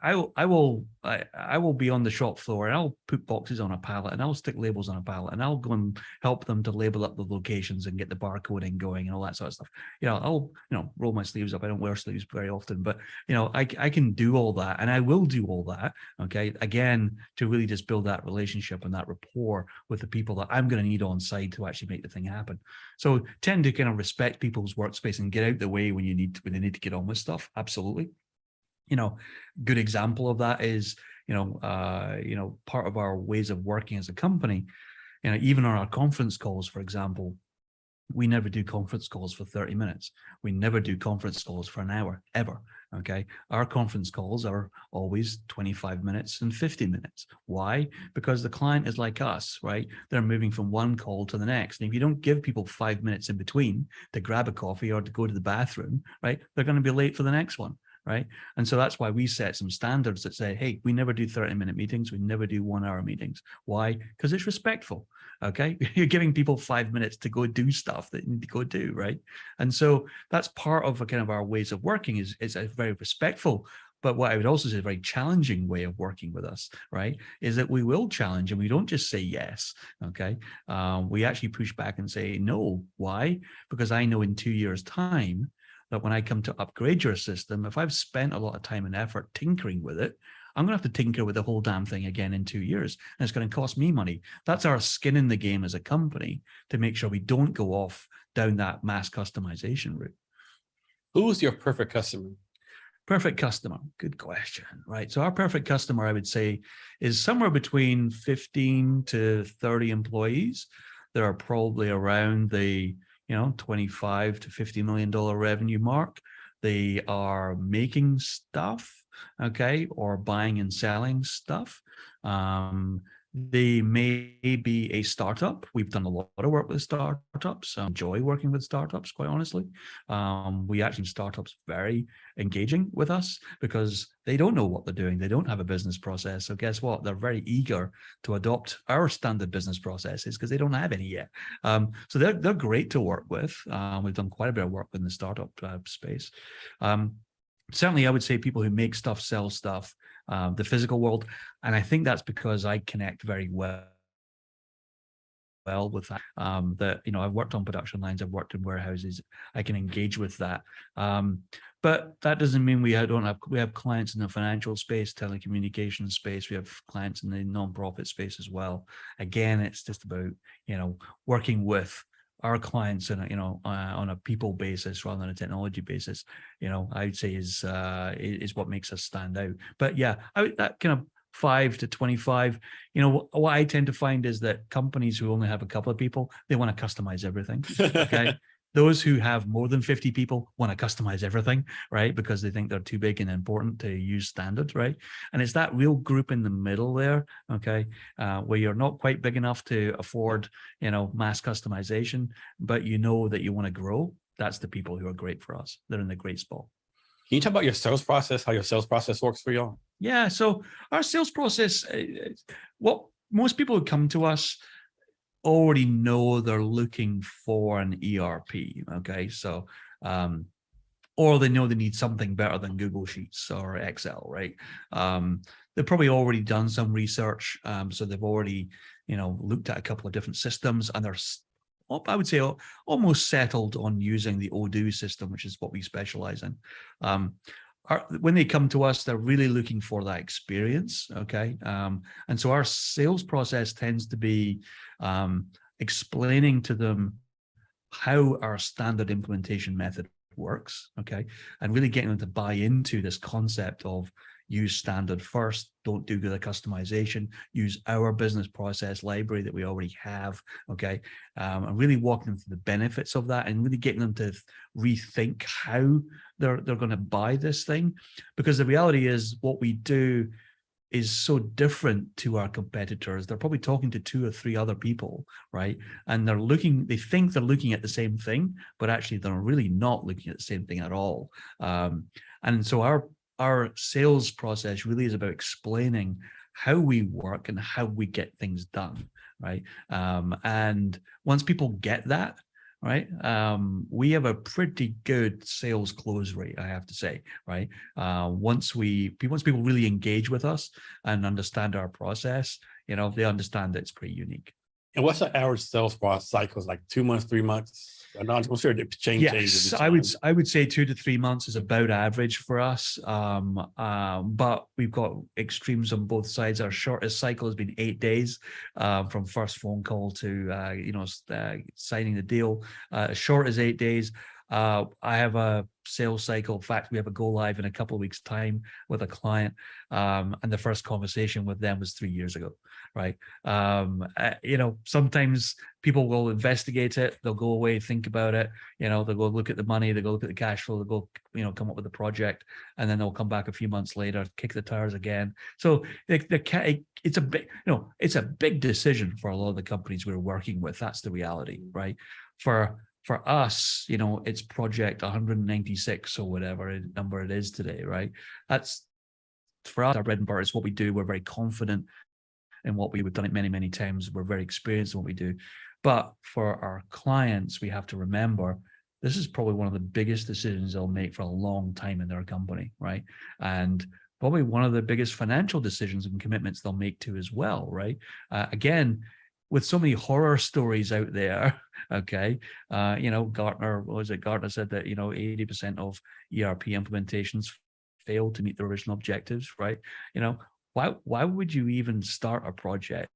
I will be on the shop floor and I'll put boxes on a pallet and I'll stick labels on a pallet and I'll go and help them to label up the locations and get the barcoding going and all that sort of stuff. I'll roll my sleeves up. I don't wear sleeves very often, but I can do all that, and I will do all that. Okay, again, to really just build that relationship and that rapport with the people that I'm going to need on site to actually make the thing happen. So tend to kind of respect people's workspace and get out the way when they need to get on with stuff. Absolutely. Good example of that is, part of our ways of working as a company, even on our conference calls, for example, we never do conference calls for 30 minutes. We never do conference calls for an hour, ever. Okay. Our conference calls are always 25 minutes and 50 minutes. Why? Because the client is like us, right? They're moving from one call to the next. And if you don't give people 5 minutes in between to grab a coffee or to go to the bathroom, right, they're going to be late for the next one. Right. And so that's why we set some standards that say, hey, we never do 30-minute meetings. We never do 1-hour meetings. Why? Because it's respectful. Okay. You're giving people 5 minutes to go do stuff that you need to go do. Right. And so that's part of a kind of our ways of working is a very respectful, but what I would also say is a very challenging way of working with us, right, is that we will challenge and we don't just say yes. Okay. We actually push back and say no. Why? Because I know in 2 years' time, that when I come to upgrade your system, if I've spent a lot of time and effort tinkering with it, I'm going to have to tinker with the whole damn thing again in 2 years. And it's going to cost me money. That's our skin in the game as a company to make sure we don't go off down that mass customization route. Who's your perfect customer? Perfect customer. Good question. Right. So our perfect customer, I would say, is somewhere between 15 to 30 employees that are probably around the 25 to $50 million revenue mark. They are making stuff, okay, or buying and selling stuff. They may be a startup. We've done a lot of work with startups. I enjoy working with startups, quite honestly. We actually startups very engaging with us because they don't know what they're doing. They don't have a business process. So guess what? They're very eager to adopt our standard business processes because they don't have any yet. So they're great to work with. We've done quite a bit of work in the startup space. Certainly, I would say people who make stuff, sell stuff, the physical world. And I think that's because I connect very well with that. I've worked on production lines, I've worked in warehouses, I can engage with that. But that doesn't mean we have clients in the financial space, telecommunications space, we have clients in the nonprofit space as well. Again, it's just about, working with our clients on a people basis rather than a technology basis, I would say is what makes us stand out. But yeah, that kind of 5 to 25, what I tend to find is that companies who only have a couple of people, they want to customize everything. Okay. Those who have more than 50 people want to customize everything, right? Because they think they're too big and important to use standard, right? And it's that real group in the middle there, okay, where you're not quite big enough to afford, mass customization, but you know that you want to grow. That's the people who are great for us. They're in a great spot. Can you talk about your sales process, how your sales process works for y'all? Yeah, so our sales process, what most people who come to us already know they're looking for an ERP, okay? So, or they know they need something better than Google Sheets or Excel, right? They've probably already done some research, so they've already, looked at a couple of different systems, and they're, I would say, almost settled on using the Odoo system, which is what we specialize in. When they come to us, they're really looking for that experience, okay? And so our sales process tends to be explaining to them how our standard implementation method works, okay? And really getting them to buy into this concept of use standard first, don't do the customization, use our business process library that we already have, okay? And really walking them through the benefits of that and really getting them to rethink how they're going to buy this thing. Because the reality is what we do is so different to our competitors. They're probably talking to 2 or 3 other people, right? And they think they're looking at the same thing, but actually they're really not looking at the same thing at all. And so our sales process really is about explaining how we work and how we get things done, right? And once people get that, right, we have a pretty good sales close rate, I have to say, right? Once people really engage with us and understand our process, they understand that it's pretty unique. And what's the average sales process cycle? Like 2 months, 3 months? I'm sure it changes. Yes, I would say 2 to 3 months is about average for us. But we've got extremes on both sides. Our shortest cycle has been 8 days from first phone call to signing the deal. As short as 8 days. I have a sales cycle. In fact, we have a go live in a couple of weeks' time with a client, and the first conversation with them was 3 years ago, right? Sometimes people will investigate it, they'll go away, think about it, they'll go look at the money, they'll go look at the cash flow, they'll go, come up with the project, and then they'll come back a few months later, kick the tires again. So it's a big decision for a lot of the companies we're working with. That's the reality, right? For us, it's project 196 or whatever number it is today, right? That's, for us, our bread and butter is what we do. We're very confident in what we've done it many, many times. We're very experienced in what we do. But for our clients, we have to remember this is probably one of the biggest decisions they'll make for a long time in their company, right? And probably one of the biggest financial decisions and commitments they'll make too as well, right? Again, with so many horror stories out there, okay, Gartner said that 80% of ERP implementations fail to meet the original objectives, right? Why would you even start a project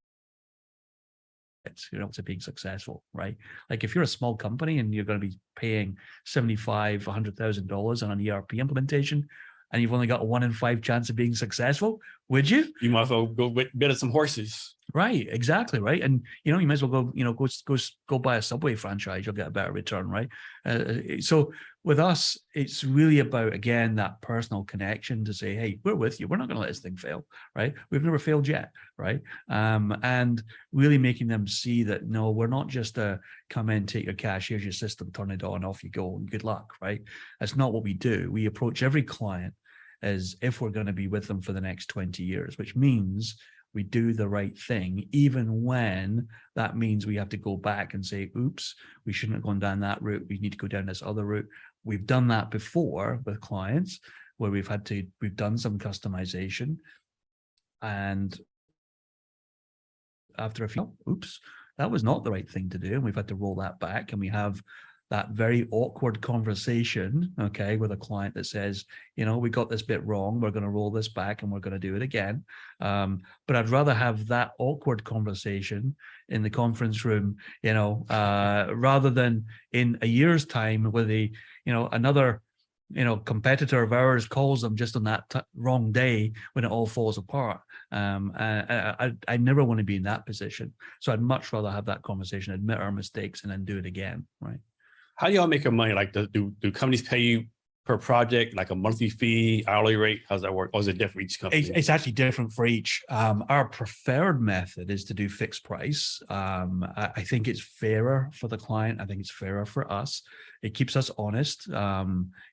to being successful, right? Like if you're a small company and you're going to be paying $75,000, $100,000 on an ERP implementation, and you've only got a 1 in 5 chance of being successful, would you? You might as well go bid some horses. Right, exactly, right. And you might as well go buy a Subway franchise. You'll get a better return, right? So with us, it's really about, again, that personal connection to say, hey, we're with you. We're not going to let this thing fail, right? We've never failed yet, right? And really making them see that, no, we're not just a come in, take your cash, here's your system, turn it on, off you go, and good luck, right? That's not what we do. We approach every client as if we're going to be with them for the next 20 years, which means we do the right thing, even when that means we have to go back and say, oops, we shouldn't have gone down that route. We need to go down this other route. We've done that before with clients where we've done some customization, and after a few, oops, that was not the right thing to do. And we've had to roll that back, and we have that very awkward conversation, okay, with a client that says, we got this bit wrong. We're going to roll this back and we're going to do it again. But I'd rather have that awkward conversation in the conference room, rather than in a year's time where another competitor of ours calls them just on that wrong day when it all falls apart. I never want to be in that position. So I'd much rather have that conversation, admit our mistakes, and then do it again, right? How do y'all make your money? Like, do companies pay you per project, like a monthly fee, hourly rate? How's that work? Or is it different for each company? It's actually different for each. Our preferred method is to do fixed price. I think it's fairer for the client. I think it's fairer for us. It keeps us honest.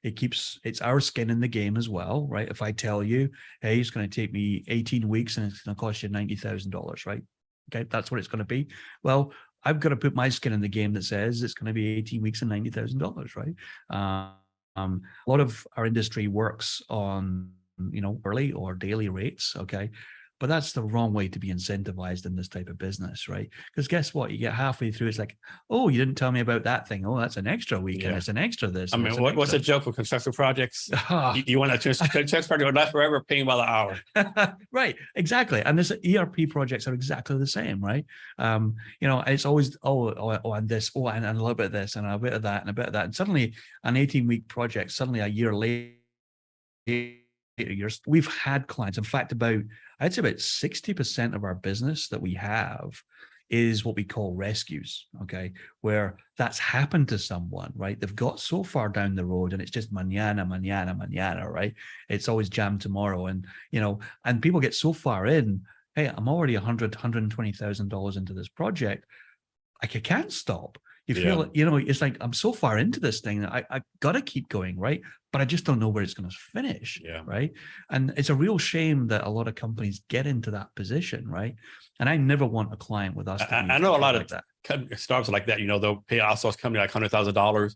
It's our skin in the game as well, right? If I tell you, hey, it's going to take me 18 weeks and it's going to cost you $90,000, right? Okay, that's what it's going to be. Well, I've got to put my skin in the game that says it's going to be 18 weeks and $90,000, right? A lot of our industry works on, hourly or daily rates, okay? But that's the wrong way to be incentivized in this type of business, right? Because guess what? You get halfway through, it's like, oh, you didn't tell me about that thing. Oh, that's an extra week, and it's an extra this. I mean, what's the joke with construction projects? You want to construction project not forever, paying by the hour. Right, exactly. And this ERP projects are exactly the same, right? It's always, and this, and a little bit of this, and a bit of that, and a bit of that. And suddenly an 18-week project, suddenly a year later, years, we've had clients. In fact, I'd say about 60% of our business that we have is what we call rescues, okay, where that's happened to someone, right? They've got so far down the road and it's just mañana, right? It's always jam tomorrow. And, and people get so far in, hey, I'm already $120,000 into this project. I can't stop. You feel, it's like, I'm so far into this thing that I got to keep going, right? But I just don't know where it's going to finish, right? And it's a real shame that a lot of companies get into that position, right? And I never want a client with us to be I know a lot like of startups like that, they'll pay an outsource company like $100,000.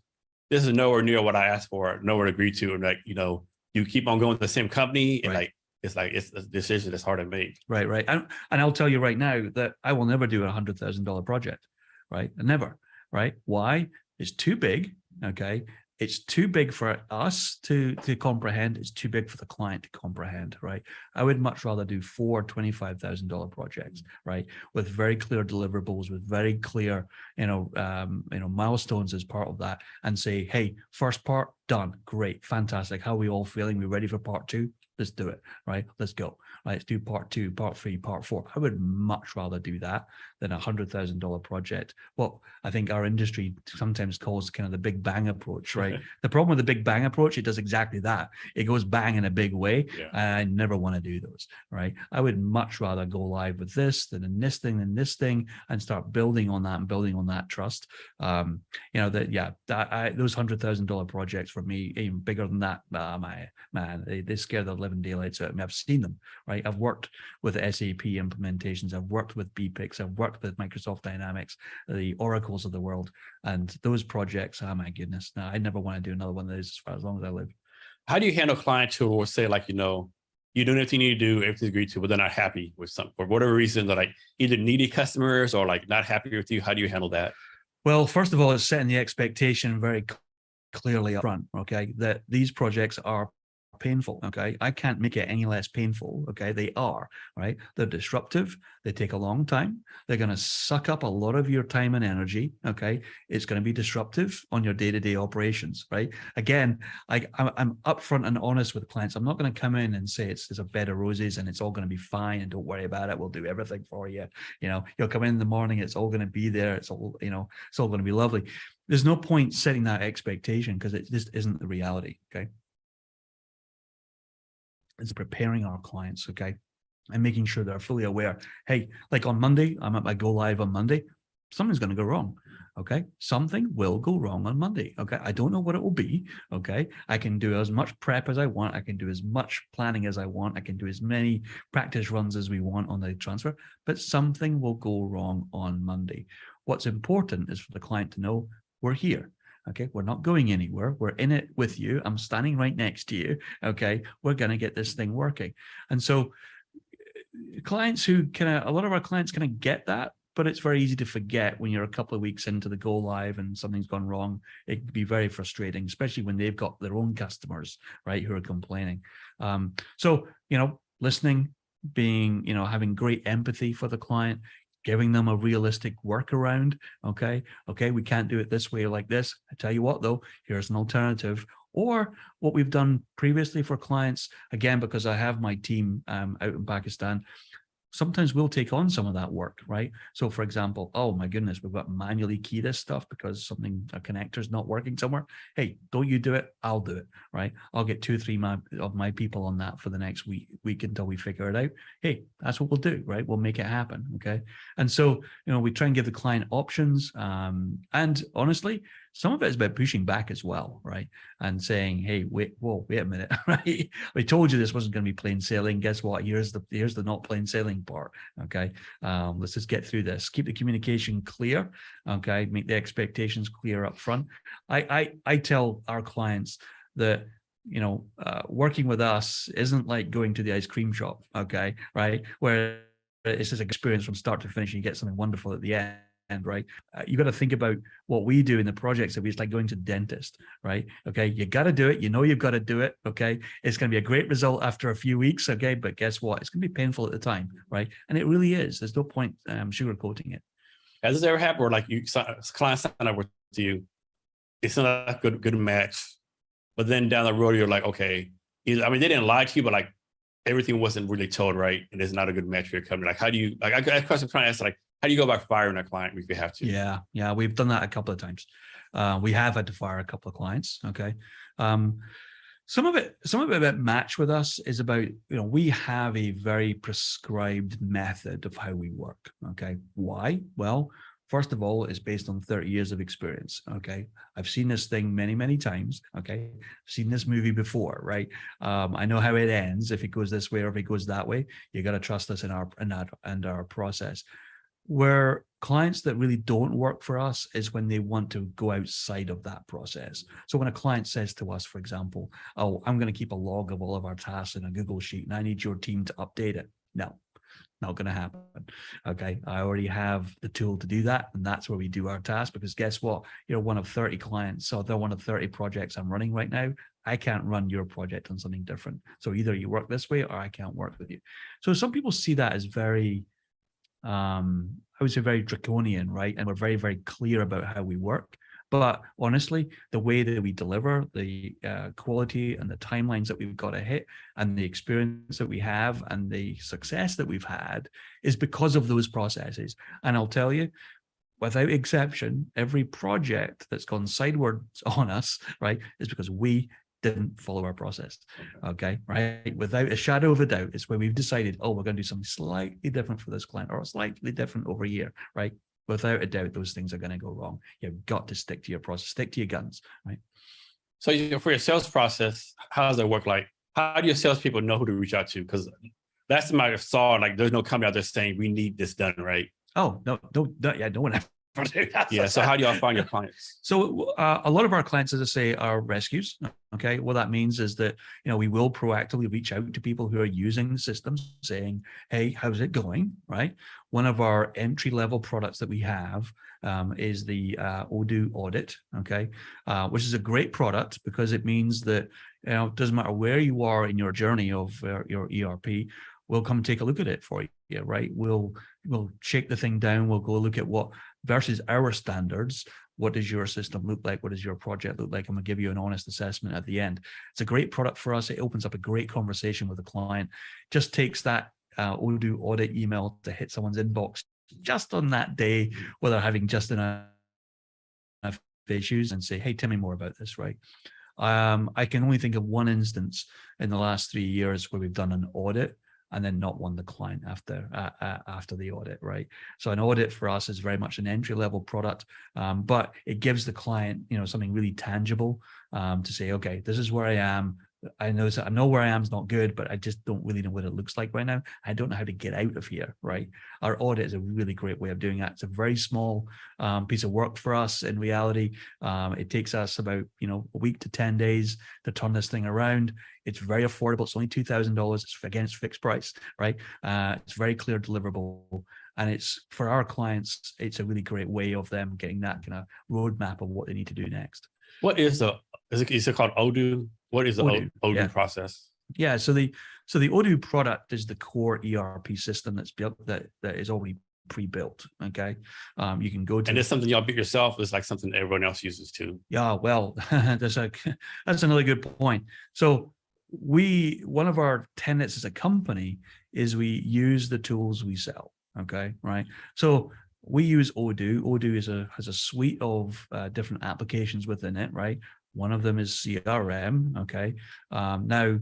This is nowhere near what I asked for, nowhere to agree to. And like, you keep on going to the same company and it's a decision that's hard to make. Right. And I'll tell you right now that I will never do a $100,000 project, right? Never. Right? Why? It's too big. Okay. It's too big for us to comprehend. It's too big for the client to comprehend. Right? I would much rather do 4 $25,000 projects, right, with very clear deliverables, with very clear, milestones as part of that, and say, hey, first part done, great, fantastic. How are we all feeling? We ready for part 2? Let's do it, right? Let's go. Right, let's do part 2, part 3, part 4. I would much rather do that than a $100,000 project. Well, I think our industry sometimes calls kind of the big bang approach, right? The problem with the big bang approach, it does exactly that. It goes bang in a big way. I never want to do those, right? I would much rather go live with this than this thing, and start building on that and building on that trust. Those $100,000 projects for me, even bigger than that, they scare the living daylights out of me. I've seen them, right? I've worked with SAP implementations. I've worked with BPICs. I've worked with Microsoft Dynamics, the Oracles of the world. And those projects, oh my goodness. No, I never want to do another one of those as long as I live. How do you handle clients who will say like, you're doing everything you need to do, everything's agreed to, but they're not happy with something for whatever reason? They're like either needy customers or like not happy with you. How do you handle that? Well, first of all, it's setting the expectation very clearly up front, okay, that these projects are painful. Okay. I can't make it any less painful. Okay. They are, right? They're disruptive. They take a long time. They're going to suck up a lot of your time and energy. Okay. It's going to be disruptive on your day-to-day operations, right? Again, I'm upfront and honest with clients. I'm not going to come in and say it's a bed of roses and it's all going to be fine and don't worry about it. We'll do everything for you. You'll come in the morning. It's all going to be there. It's all, it's all going to be lovely. There's no point setting that expectation because it just isn't the reality. Okay. Is preparing our clients, okay, and making sure they're fully aware. Hey, like on Monday, I'm at my go live on Monday. Something's going to go wrong, okay? Something will go wrong on Monday, okay? I don't know what it will be, okay? I can do as much prep as I want. I can do as much planning as I want. I can do as many practice runs as we want on the transfer, but something will go wrong on Monday. What's important is for the client to know we're here. Okay, we're not going anywhere. We're in it with you. I'm standing right next to you. Okay, we're going to get this thing working. And so clients a lot of our clients kind of get that, but it's very easy to forget when you're a couple of weeks into the go live and something's gone wrong. It can be very frustrating, especially when they've got their own customers, right, who are complaining. Listening, being, having great empathy for the client, giving them a realistic workaround. Okay, we can't do it this way or like this. I tell you what, though, here's an alternative. Or what we've done previously for clients, again, because I have my team out in Pakistan, sometimes we'll take on some of that work, right? So for example, oh my goodness, we've got to manually key this stuff because a connector's not working somewhere. Hey, don't you do it, I'll do it, right? I'll get 2 or 3 of my people on that for the next week until we figure it out. Hey, that's what we'll do, right? We'll make it happen, okay? And so, we try and give the client options. And honestly, some of it is about pushing back as well, right? And saying, hey, wait a minute, right? We told you this wasn't going to be plain sailing. Guess what? Here's the not plain sailing part, okay? Let's just get through this. Keep the communication clear, okay? Make the expectations clear up front. I tell our clients that, working with us isn't like going to the ice cream shop, okay, right? Where it's just an experience from start to finish and you get something wonderful at the end. Right, you got to think about what we do in the projects. That it's like going to the dentist, right? Okay, you got to do it. You've got to do it. Okay, it's going to be a great result after a few weeks. Okay, but guess what? It's going to be painful at the time, right? And it really is. There's no point sugarcoating it. Has this ever happened where like clients sign up with you, it's not a good match, but then down the road you're like, okay, I mean, they didn't lie to you, but like everything wasn't really told right, and it's not a good metric. I mean, like, how do you like? I question trying to ask, like, how do you go about firing a client if you have to? Yeah, we've done that a couple of times. We have had to fire a couple of clients. Okay. Some of it that match with us is about, we have a very prescribed method of how we work. Okay. Why? Well, first of all, it's based on 30 years of experience. Okay. I've seen this thing many, many times. Okay. I've seen this movie before, right? I know how it ends. If it goes this way or if it goes that way, you got to trust us in our process. Where clients that really don't work for us is when they want to go outside of that process. So when a client says to us, for example, oh, I'm going to keep a log of all of our tasks in a Google Sheet and I need your team to update it. No, not going to happen. Okay. I already have the tool to do that. And that's where we do our tasks, because guess what? You're one of 30 clients. So they're one of 30 projects I'm running right now. I can't run your project on something different. So either you work this way or I can't work with you. So some people see that as very, I would say very draconian, right? And we're very, very clear about how we work. But honestly, the way that we deliver, the quality and the timelines that we've got to hit, and the experience that we have, and the success that we've had, is because of those processes. And I'll tell you, without exception, every project that's gone sideways on us, right, is because we didn't follow our process. Okay. Right. Without a shadow of a doubt, it's where we've decided, oh, we're going to do something slightly different for this client, or slightly different over here. Right. Without a doubt, those things are going to go wrong. You've got to stick to your process, stick to your guns. Right. So for your sales process, how does that work? Like, how do your salespeople know who to reach out to? Because last time I saw, like, there's no company out there saying we need this done, right? Oh, no, yeah, no one ever. Yeah. So how do y'all find your clients? So a lot of our clients, as I say, are rescues. Okay. What that means is that, we will proactively reach out to people who are using the system saying, hey, how's it going? Right. One of our entry level products that we have is the Odoo audit. Okay. Which is a great product because it means that, it doesn't matter where you are in your journey of your ERP, we'll come take a look at it for you. Right. We'll shake the thing down. We'll go look at what, versus our standards, what does your system look like? What does your project look like? And we'll give you an honest assessment at the end. It's a great product for us. It opens up a great conversation with the client. Just takes that Odoo audit email to hit someone's inbox just on that day where they're having just enough issues, and say, hey, tell me more about this, right? I can only think of one instance in the last 3 years where we've done an audit and then not won the client after the audit, right? So an audit for us is very much an entry-level product, but it gives the client, something really tangible to say, okay, this is where I am. I know where I am is not good, but I just don't really know what it looks like right now. I don't know how to get out of here, right? Our audit is a really great way of doing that. It's a very small piece of work for us. In reality, it takes us about a week to 10 days to turn this thing around. It's very affordable. It's only $2,000. It's fixed price, right? It's very clear deliverable. And it's for our clients, it's a really great way of them getting that kind of roadmap of what they need to do next. What is it called Odoo? What is the Odoo process? Yeah, so the Odoo product is the core ERP system that's built that is already pre-built. Okay, you can go to, and it's something y'all built yourself. It's like something everyone else uses too. Yeah, well, that's another good point. So one of our tenets as a company is we use the tools we sell. Okay, right. So we use Odoo. Odoo has a suite of different applications within it, right? One of them is CRM. Okay. Now,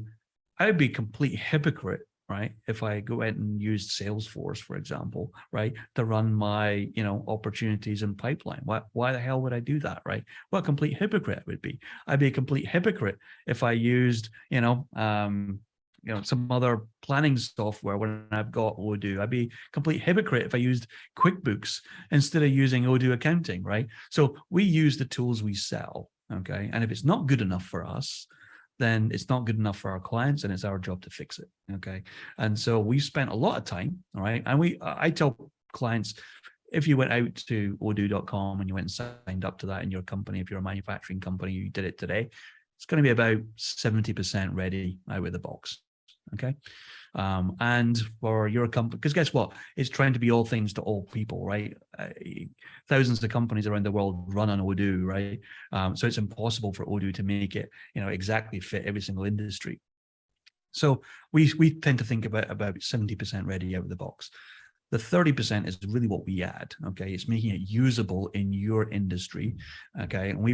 I would be a complete hypocrite, right, if I go out and used Salesforce, for example, right, to run my opportunities and pipeline. Why the hell would I do that, right? What a complete hypocrite I would be. I'd be a complete hypocrite if I used some other planning software when I've got Odoo. I'd be a complete hypocrite if I used QuickBooks instead of using Odoo accounting, right? So we use the tools we sell, okay? And if it's not good enough for us, then it's not good enough for our clients, and it's our job to fix it, okay? And so we spent a lot of time, all right? And I tell clients, if you went out to odoo.com and you went and signed up to that in your company, if you're a manufacturing company, you did it today, it's going to be about 70% ready out of the box. Okay. And for your company, because guess what? It's trying to be all things to all people, right? Thousands of companies around the world run on Odoo, right? So it's impossible for Odoo to make it, exactly fit every single industry. So we tend to think about 70% ready out of the box. The 30% is really what we add. Okay, it's making it usable in your industry. Okay, and we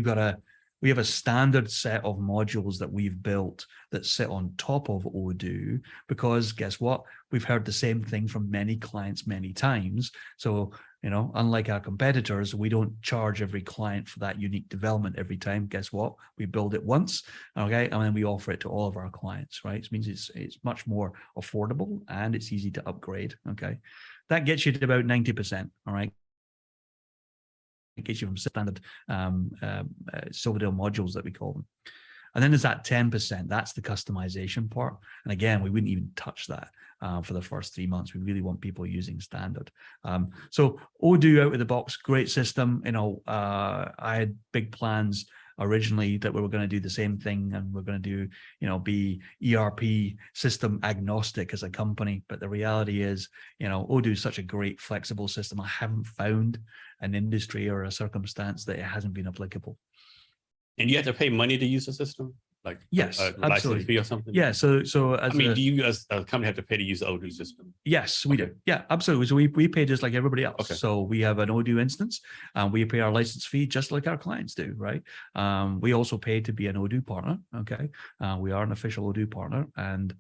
have a standard set of modules that we've built that sit on top of Odoo, because guess what? We've heard the same thing from many clients many times. So, you know, unlike our competitors, we don't charge every client for that unique development every time. Guess what? We build it once, okay, and then we offer it to all of our clients, right? It means it's much more affordable and it's easy to upgrade, okay? That gets you to about 90%, all right? It gets you from standard Silverdale modules that we call them. And then there's that 10%, that's the customization part. And again, we wouldn't even touch that for the first 3 months. We really want people using standard. So Odoo out of the box, great system. You know, I had big plans originally that we were going to do the same thing, and we're going to do, you know, be ERP system agnostic as a company. But the reality is, you know, Odoo is such a great flexible system. I haven't found an industry or a circumstance that it hasn't been applicable. And you have to pay money to use the system, like yes, a license fee or something. Yeah. So as I mean, do you as a company have to pay to use the Odoo system? Yes, we do. Yeah, absolutely. So we pay just like everybody else. Okay. So we have an Odoo instance, and we pay our license fee just like our clients do, right? We also pay to be an Odoo partner. Okay, we are an official Odoo partner, and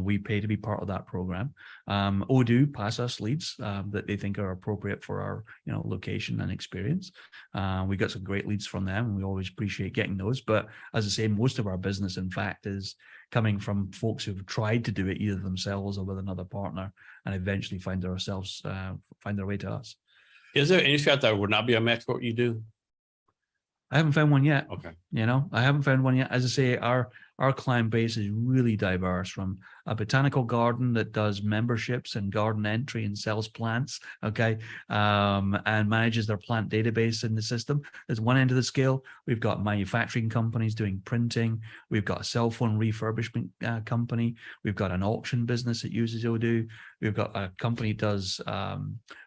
we pay to be part of that program. Odoo pass us leads that they think are appropriate for our, you know, location and experience. We got some great leads from them, and we always appreciate getting those. But as I say, most of our business, in fact, is coming from folks who've tried to do it either themselves or with another partner, and eventually find their way to us. Is there any industry out there that would not be a match for what you do? I haven't found one yet. Okay. You know, I haven't found one yet. As I say, our client base is really diverse, from a botanical garden that does memberships and garden entry and sells plants, okay, and manages their plant database in the system. There's one end of the scale. We've got manufacturing companies doing printing. We've got a cell phone refurbishment company. We've got an auction business that uses Odoo. We've got a company that does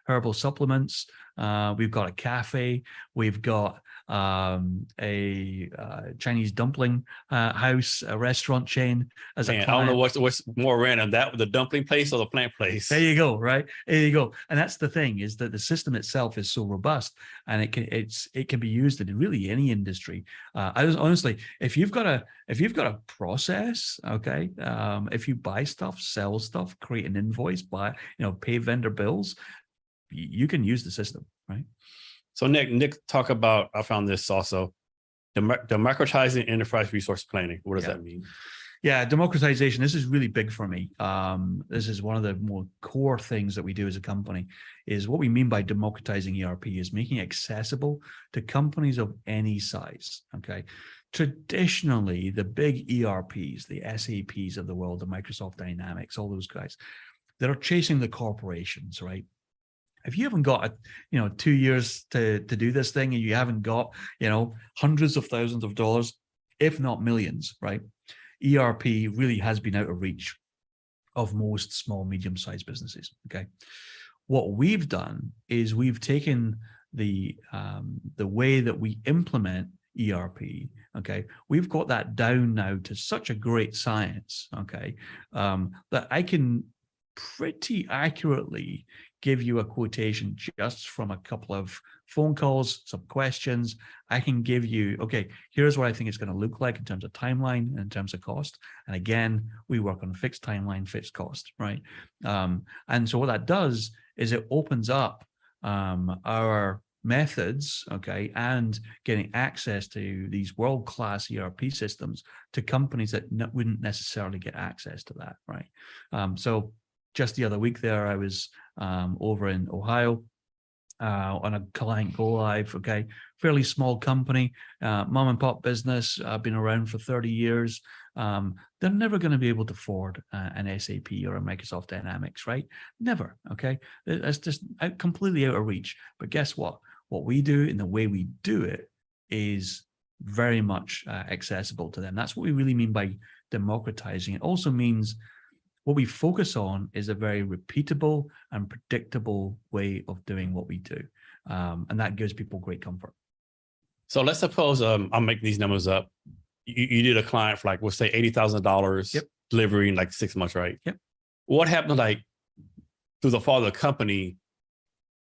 herbal supplements. We've got a cafe. We've got a Chinese dumpling house, a restaurant chain as a client. I don't know what's more random, that the dumpling place or the plant place. There you go, right? There you go. And that's the thing, is that the system itself is so robust, and it can be used in really any industry. Honestly, if you've got a process, okay, if you buy stuff, sell stuff, create an invoice, pay vendor bills, you can use the system, right? So Nick, talk about, I found this also, democratizing enterprise resource planning. What does that mean? Yeah, democratization, this is really big for me. This is one of the more core things that we do as a company. Is what we mean by democratizing ERP is making it accessible to companies of any size, okay? Traditionally, the big ERPs, the SAPs of the world, the Microsoft Dynamics, all those guys, that are chasing the corporations, right? If you haven't got 2 years to do this thing, and you haven't got, hundreds of thousands of dollars, if not millions, right? ERP really has been out of reach of most small, medium-sized businesses, okay? What we've done is we've taken the way that we implement ERP, okay? We've got that down now to such a great science, okay, that I can pretty accurately give you a quotation just from a couple of phone calls, some questions. I can give you, okay, here's what I think it's going to look like in terms of timeline and in terms of cost. And again, we work on fixed timeline, fixed cost, right? And so what that does is it opens up our methods, okay, and getting access to these world-class ERP systems to companies that wouldn't necessarily get access to that, right? So just the other week there, I was over in Ohio on a client go live, okay, fairly small company, mom and pop business, been around for 30 years. They're never going to be able to afford an SAP or a Microsoft Dynamics, right? Never, okay? That's just completely out of reach. But guess what? What we do and the way we do it is very much accessible to them. That's what we really mean by democratizing. It also means what we focus on is a very repeatable and predictable way of doing what we do. And that gives people great comfort. So let's suppose, I'm making these numbers up. You did a client for, like, we'll say $80,000 Yep. delivery in like 6 months, right? Yep. What happened like through the fall of the company?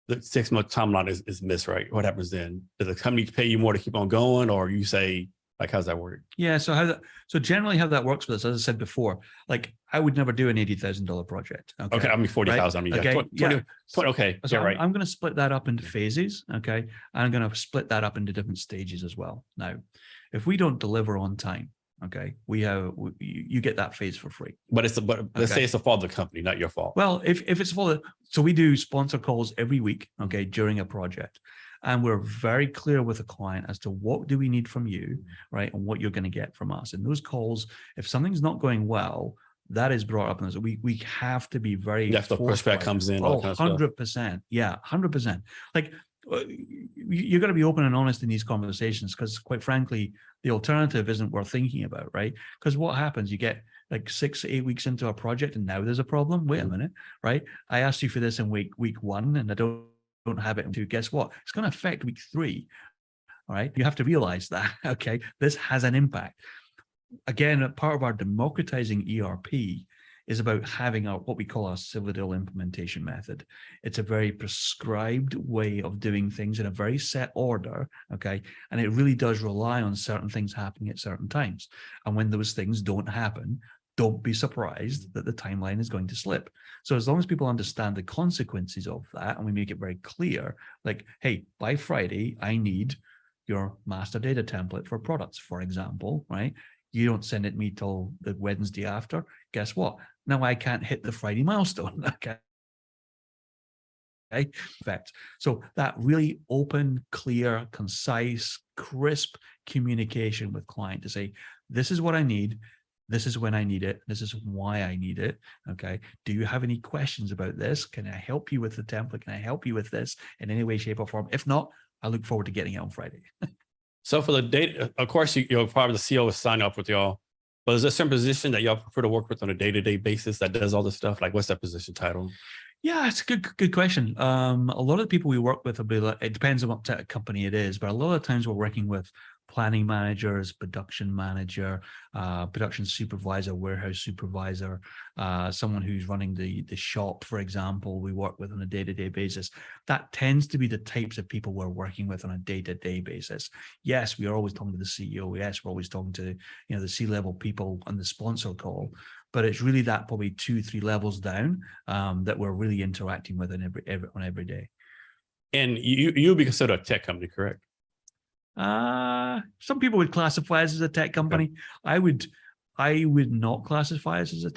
The 6 month timeline is missed, right? What happens then? Does the company pay you more to keep on going, or you say like, how's that work? Yeah. So generally how that works with us, as I said before, like I would never do an $80,000 project. Okay, I mean 40,000. I mean, Okay. 20, okay, So yeah, right. I'm going to split that up into phases. Okay. I'm going to split that up into different stages as well. Now, if we don't deliver on time, okay, you get that phase for free. But let's say it's the fault of the company, not your fault. Well, if it's for so we do sponsor calls every week, okay, during a project. And we're very clear with the client as to what do we need from you, right? And what you're going to get from us. And those calls, if something's not going well, that is brought up. And we have to be very. That's the pushback comes in. Oh, 100%. Yeah, 100%. Like you're going to be open and honest in these conversations because quite frankly, the alternative isn't worth thinking about, right? Because what happens, you get like 6 to 8 weeks into a project and now there's a problem. Wait a minute, right? I asked you for this in week 1 and I don't have it in 2. Guess what? It's going to affect week 3. All right. You have to realize that, okay, this has an impact. Again, part of our democratizing ERP is about having what we call our Silverdale implementation method. It's a very prescribed way of doing things in a very set order, okay? And it really does rely on certain things happening at certain times. And when those things don't happen, don't be surprised that the timeline is going to slip. So as long as people understand the consequences of that, and we make it very clear, like, hey, by Friday, I need your master data template for products, for example, right? You don't send it me till the Wednesday after. Guess what? Now I can't hit the Friday milestone. Okay. Perfect. So that really open, clear, concise, crisp communication with client to say, this is what I need. This is when I need it. This is why I need it. Okay. Do you have any questions about this? Can I help you with the template? Can I help you with this in any way, shape, or form? If not, I look forward to getting it on Friday. So for the data, of course, you're probably the CEO is signing up with y'all, but is there some position that y'all prefer to work with on a day-to-day basis that does all this stuff? Like what's that position title? Yeah, it's a good question. A lot of the people we work with will be like, it depends on what type of company it is, but a lot of times we're working with planning managers, production manager, production supervisor, warehouse supervisor, someone who's running the shop, for example, we work with on a day-to-day basis. That tends to be the types of people we're working with on a day-to-day basis. Yes, we are always talking to the CEO. Yes, we're always talking to the C-level people on the sponsor call. But it's really that probably 2-3 levels down that we're really interacting with on every day. And you'll be considered a tech company, correct? Some people would classify us as a tech company. Okay. I would not classify us as a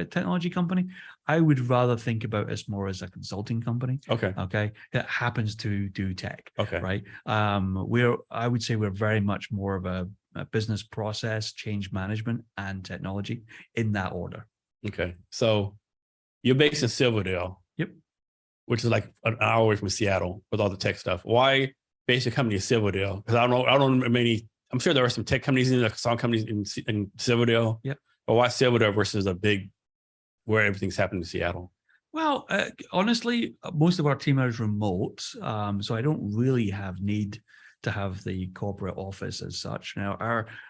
technology company. I would rather think about us more as a consulting company. Okay. That happens to do tech. Okay. Right. I would say we're very much more of a business process, change management, and technology in that order. Okay. So you're based in Silverdale. Yep. Which is like an hour away from Seattle with all the tech stuff. Why base your company in Silverdale? Because I don't know many. I'm sure there are some tech companies some companies in Silverdale. Yep. But why Silverdale versus a big where everything's happening in Seattle? Well, honestly, most of our team is remote, so I don't really have need to have the corporate office as such. Now,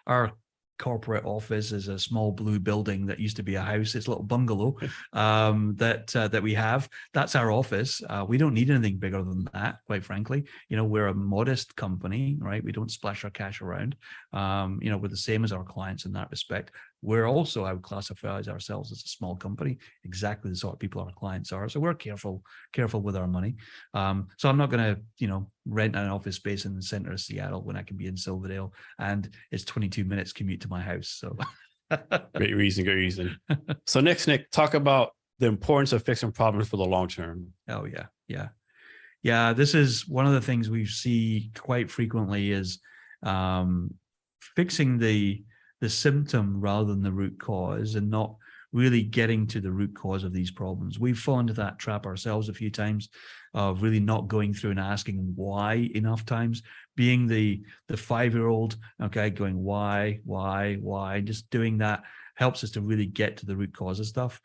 our corporate office is a small blue building that used to be a house. It's a little bungalow that we have. That's our office. We don't need anything bigger than that, quite frankly. We're a modest company, right? We don't splash our cash around. We're the same as our clients in that respect. We're also, I would classify ourselves as a small company, exactly the sort of people our clients are. So we're careful with our money. So I'm not going to, rent an office space in the center of Seattle when I can be in Silverdale, and it's 22 minutes commute to my house. So great reason. So next, Nick, talk about the importance of fixing problems for the long term. Oh yeah. This is one of the things we see quite frequently is fixing the symptom rather than the root cause, and not really getting to the root cause of these problems. We've fallen into that trap ourselves a few times of really not going through and asking why enough times, being the 5-year-old, okay, going why, just doing that helps us to really get to the root cause of stuff.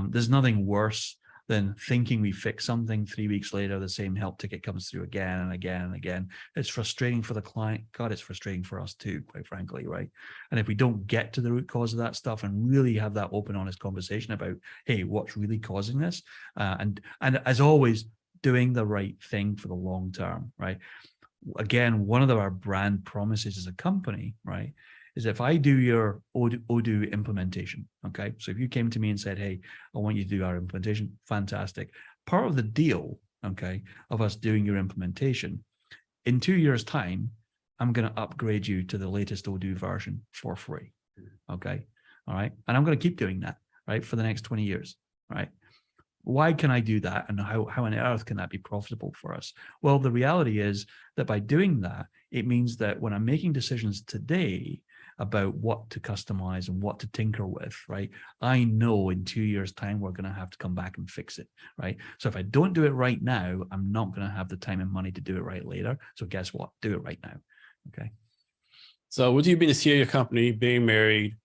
There's nothing worse than thinking we fix something 3 weeks later, the same help ticket comes through again and again and again. It's frustrating for the client. God, it's frustrating for us too, quite frankly, right? And if we don't get to the root cause of that stuff and really have that open, honest conversation about, hey, what's really causing this? And as always, doing the right thing for the long term, right? Again, one of our brand promises as a company, right, is if I do your Odoo implementation, okay? So if you came to me and said, hey, I want you to do our implementation, fantastic. Part of the deal, okay, of us doing your implementation, in 2 years' time, I'm going to upgrade you to the latest Odoo version for free, okay? All right? And I'm going to keep doing that, right, for the next 20 years, right? Why can I do that? And how on earth can that be profitable for us? Well, the reality is that by doing that, it means that when I'm making decisions today about what to customize and what to tinker with, right, I know in 2 years' time, we're going to have to come back and fix it, right? So if I don't do it right now, I'm not going to have the time and money to do it right later. So guess what? Do it right now. Okay. So with you being the CEO of your company, being married,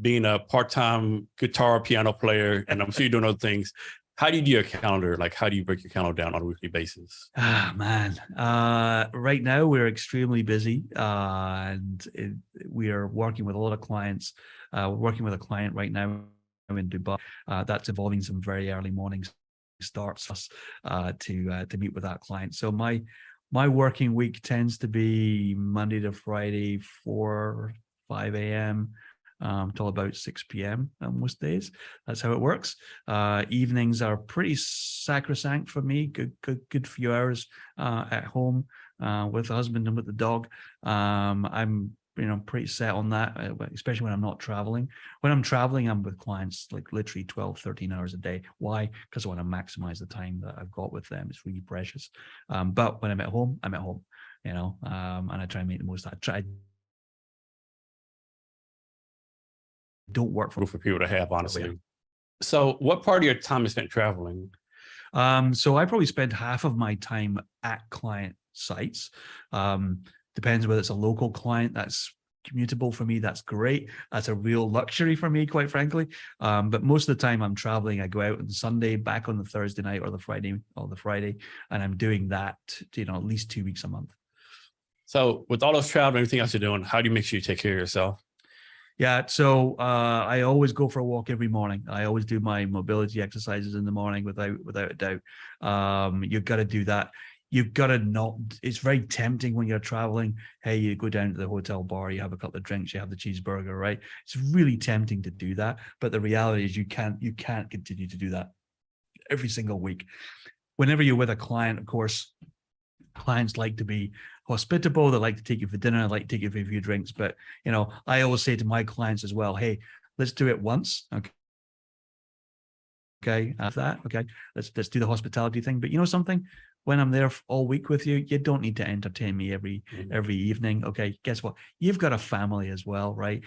being a part-time guitar, piano player, and I'm sure you're doing other things, how do you do your calendar? Like, how do you break your calendar down on a weekly basis? Ah, man. Right now we're extremely busy, we are working with a lot of clients. We're working with a client right now in Dubai. That's involving some very early morning starts to meet with that client. So my working week tends to be Monday to Friday, 5 a.m. Till about 6 p.m. Most days. That's how it works. Evenings are pretty sacrosanct for me. Good few hours at home with the husband and with the dog. I'm pretty set on that, especially when I'm not traveling. When I'm traveling, I'm with clients like literally 12, 13 hours a day. Why? Because I want to maximize the time that I've got with them. It's really precious. But when I'm at home, I'm at home, and I try and make the most. I try. Don't work For people to have, honestly. Yeah. So what part of your time is spent traveling? So I probably spend half of my time at client sites. Depends whether it's a local client that's commutable for me. That's great. That's a real luxury for me, quite frankly. But most of the time I'm traveling. I go out on Sunday, back on the Thursday night or the Friday, and I'm doing that, at least 2 weeks a month. So with all those travel and everything else you're doing, how do you make sure you take care of yourself? Yeah, so I always go for a walk every morning. I always do my mobility exercises in the morning without a doubt. You've got to do that. You've got to not. It's very tempting when you're traveling. Hey, you go down to the hotel bar, you have a couple of drinks, you have the cheeseburger, right? It's really tempting to do that, but the reality is you can't continue to do that every single week. Whenever you're with a client, of course, clients like to be hospitable. They like to take you for dinner. They like to take you for a few drinks. But, I always say to my clients as well, hey, let's do it once. Okay. Okay. Let's do the hospitality thing. But you know something? When I'm there all week with you, you don't need to entertain me every evening. Okay. Guess what? You've got a family as well, right?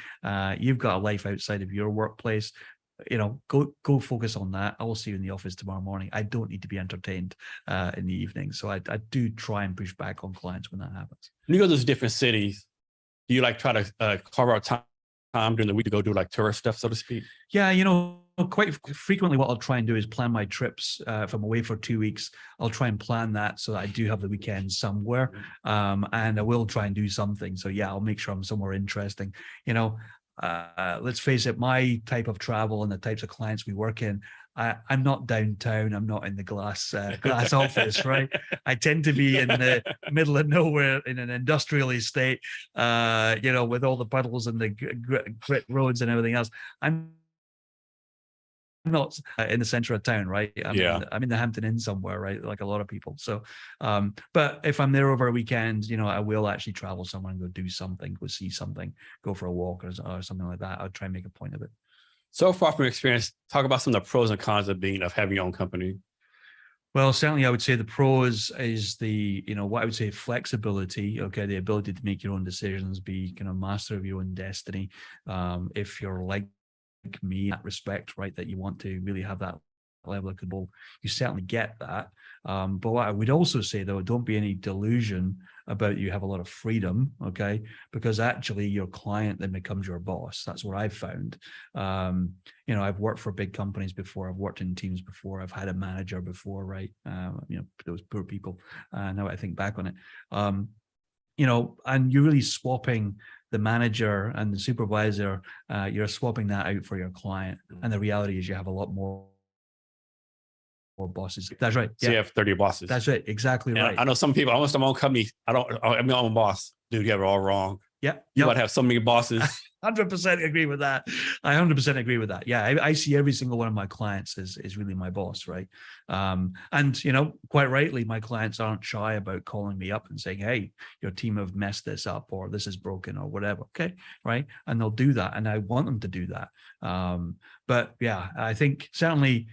You've got a life outside of your workplace. Go focus on that. I will see you in the office tomorrow morning. I don't need to be entertained in the evening. So I do try and push back on clients when that happens. When you go to those different cities, do you try to carve out time during the week to go do tourist stuff, so to speak? Yeah, quite frequently what I'll try and do is plan my trips. If I'm away for 2 weeks, I'll try and plan that so that I do have the weekend somewhere. And I will try and do something. So yeah, I'll make sure I'm somewhere interesting. Let's face it, my type of travel and the types of clients we work in, I'm not downtown. I'm not in the glass office, right? I tend to be in the middle of nowhere in an industrial estate, with all the puddles and the grit roads and everything else. I'm not in the center of town, right? I'm in the Hampton Inn somewhere, right? Like a lot of people. So, but if I'm there over a weekend, I will actually travel somewhere and go do something, go see something, go for a walk or something like that. I'll try and make a point of it. So far from your experience, talk about some of the pros and cons of having your own company. Well, certainly I would say the pros is what I would say flexibility, okay, the ability to make your own decisions, be kind of master of your own destiny. If you're like me in that respect, right, that you want to really have that level of control, you certainly get that. But what I would also say, though, don't be any delusion about you have a lot of freedom, okay? Because actually your client then becomes your boss. That's what I've found. I've worked for big companies before. I've worked in teams before. I've had a manager before, right? Those poor people. Now I think back on it. And you're really swapping the manager and the supervisor. You're swapping that out for your client. And the reality is you have a lot more bosses. That's right. So you have 30 bosses. That's right. Exactly right. I know some people, almost my own company, I'm my own boss. Dude, you have it all wrong. Yeah. You might have so many bosses. 100% agree with that. I 100% agree with that. Yeah. I see every single one of my clients is really my boss. Right. And, quite rightly, my clients aren't shy about calling me up and saying, hey, your team have messed this up, or this is broken, or whatever. Okay. Right. And they'll do that. And I want them to do that. But yeah, I think certainly,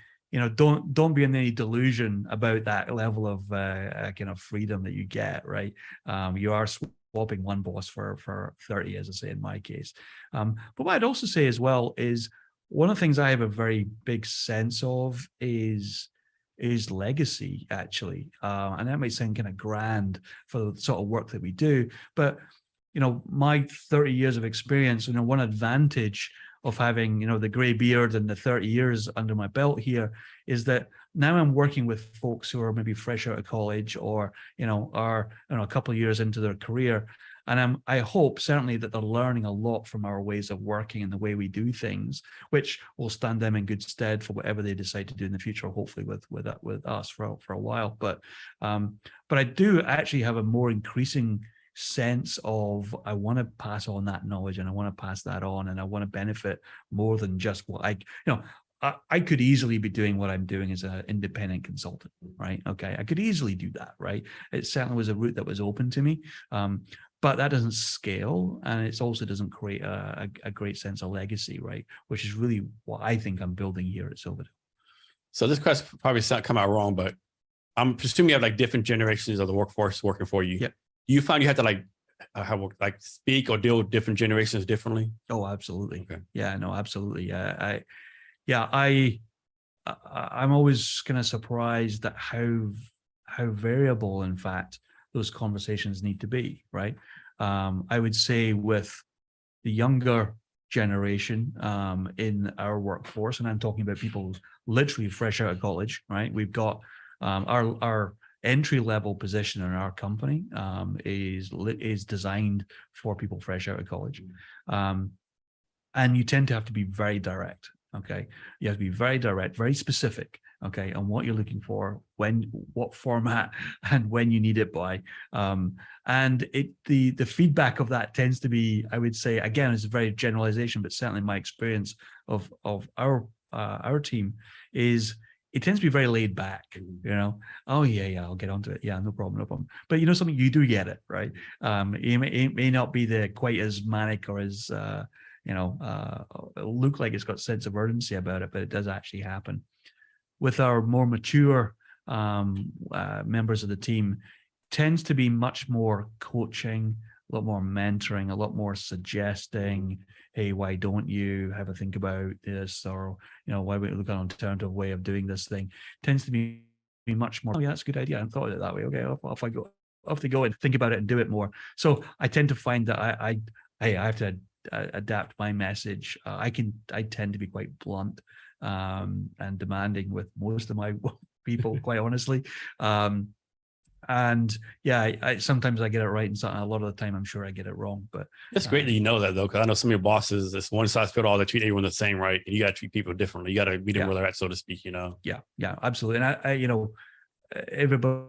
don't be in any delusion about that level of kind of freedom that you get, right? You are swapping one boss for 30, as I say in my case. But what I'd also say as well is one of the things I have a very big sense of is legacy, actually. And that might sound kind of grand for the sort of work that we do, but my 30 years of experience, one advantage of having, the gray beard and the 30 years under my belt here is that now I'm working with folks who are maybe fresh out of college or, are a couple of years into their career. And I hope certainly that they're learning a lot from our ways of working and the way we do things, which will stand them in good stead for whatever they decide to do in the future, hopefully with us for a while. But I do actually have a more increasing sense of I want to pass on that knowledge, and I want to pass that on, and I want to benefit more than just what I could easily be doing what I'm doing as an independent consultant, right? Okay, I could easily do that, right? It certainly was a route that was open to me, but that doesn't scale, and it also doesn't create a great sense of legacy, right? Which is really what I think I'm building here at Silverdale. So this question probably come out wrong, but I'm presuming you have like different generations of the workforce working for you. Yep. You find you have to speak or deal with different generations differently? Oh, absolutely. Okay. Yeah, no, absolutely. I'm always kind of surprised at how variable, in fact, those conversations need to be, right? I would say with the younger generation in our workforce, and I'm talking about people literally fresh out of college, right? We've got our entry-level position in our company is designed for people fresh out of college. And you tend to have to be very direct, okay? You have to be very direct, very specific, okay, on what you're looking for, what format, and when you need it by. And the feedback of that tends to be, I would say, again, it's a very generalization, but certainly my experience of our team is it tends to be very laid back, oh yeah, I'll get onto it. Yeah, no problem. But something, you do get it, right? It may not be quite as manic or as, look like it's got a sense of urgency about it, but it does actually happen. With our more mature members of the team, tends to be much more coaching, a lot more mentoring, a lot more suggesting, hey, why don't you have a think about this? Or, why don't you look at an alternative way of doing this thing? Tends to be much more, oh yeah, that's a good idea. I hadn't thought of it that way. Okay, off I go. Off they go and think about it and do it more. So I tend to find that I have to adapt my message. I tend to be quite blunt and demanding with most of my people, quite honestly. And yeah, I sometimes I get it right, and a lot of the time I'm sure I get it wrong. But it's great that you know that, though, because I know some of your bosses, it's one size fit all. They treat everyone the same, right? And you got to treat people differently. You got to meet them where they're at, so to speak. Yeah, absolutely. And I everybody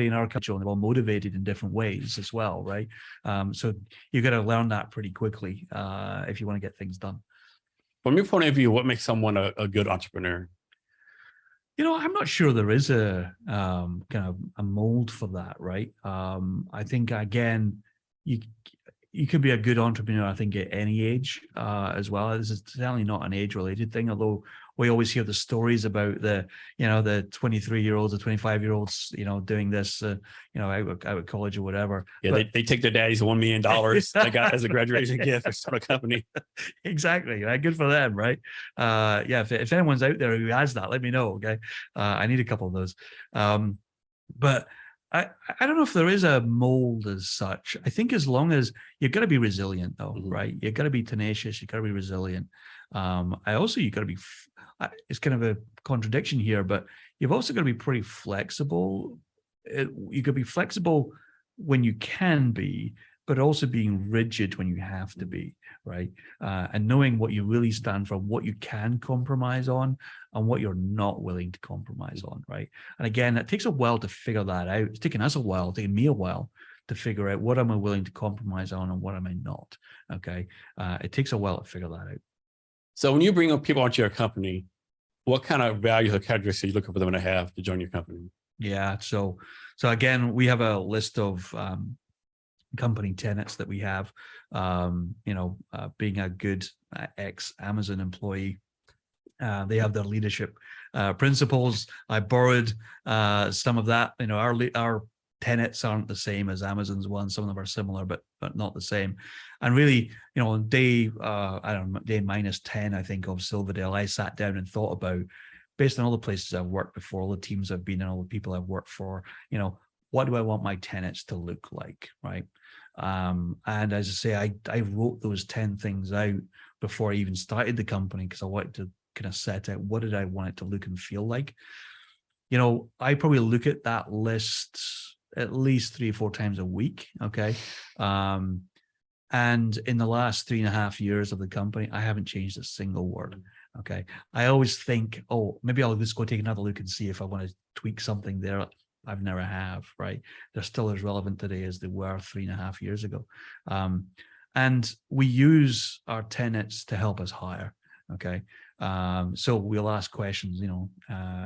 in our culture, they're all motivated in different ways as well, right? So you got to learn that pretty quickly if you want to get things done. From your point of view, what makes someone a good entrepreneur? I'm not sure there is a kind of a mold for that, right? I think, again, you can be a good entrepreneur, I think, at any age as well. This is certainly not an age-related thing, although we always hear the stories about the 23-year-olds or 25-year-olds, doing this, out of college or whatever. Yeah, but, they take their daddy's $1 million they got as a graduation gift or start a company. Exactly, right? Good for them, right? Yeah, if anyone's out there who has that, let me know, okay? I need a couple of those. But I don't know if there is a mold as such. I think as long as you've got to be resilient, though, right? You've got to be tenacious. You've got to be resilient. You've got to be. It's kind of a contradiction here, but you've also got to be pretty flexible. You could be flexible when you can be, but also being rigid when you have to be, right? And knowing what you really stand for, what you can compromise on, and what you're not willing to compromise on, right? And again, it takes a while to figure that out. It's taken us a while, taken me a while to figure out what am I willing to compromise on and what am I not, okay? It takes a while to figure that out. So when you bring up people onto your company, what kind of values or characteristics are you looking for them to have to join your company? Yeah, so again, we have a list of company tenets that we have. Being a good ex-Amazon employee, they have their leadership principles. I borrowed some of that. Our tenets aren't the same as Amazon's ones. Some of them are similar, but not the same. And really, day -10, I think, of Silverdale, I sat down and thought about, based on all the places I've worked before, all the teams I've been in, all the people I've worked for, what do I want my tenets to look like, right? And as I say, I wrote those 10 things out before I even started the company, because I wanted to kind of set out what did I want it to look and feel like. I probably look at that list at least 3 or 4 times a week, okay? And in the last 3.5 years of the company, I haven't changed a single word, okay? I always think, oh, maybe I'll just go take another look and see if I want to tweak something there. I've never have, right? They're still as relevant today as they were 3.5 years ago. And we use our tenets to help us hire, okay? So we'll ask questions,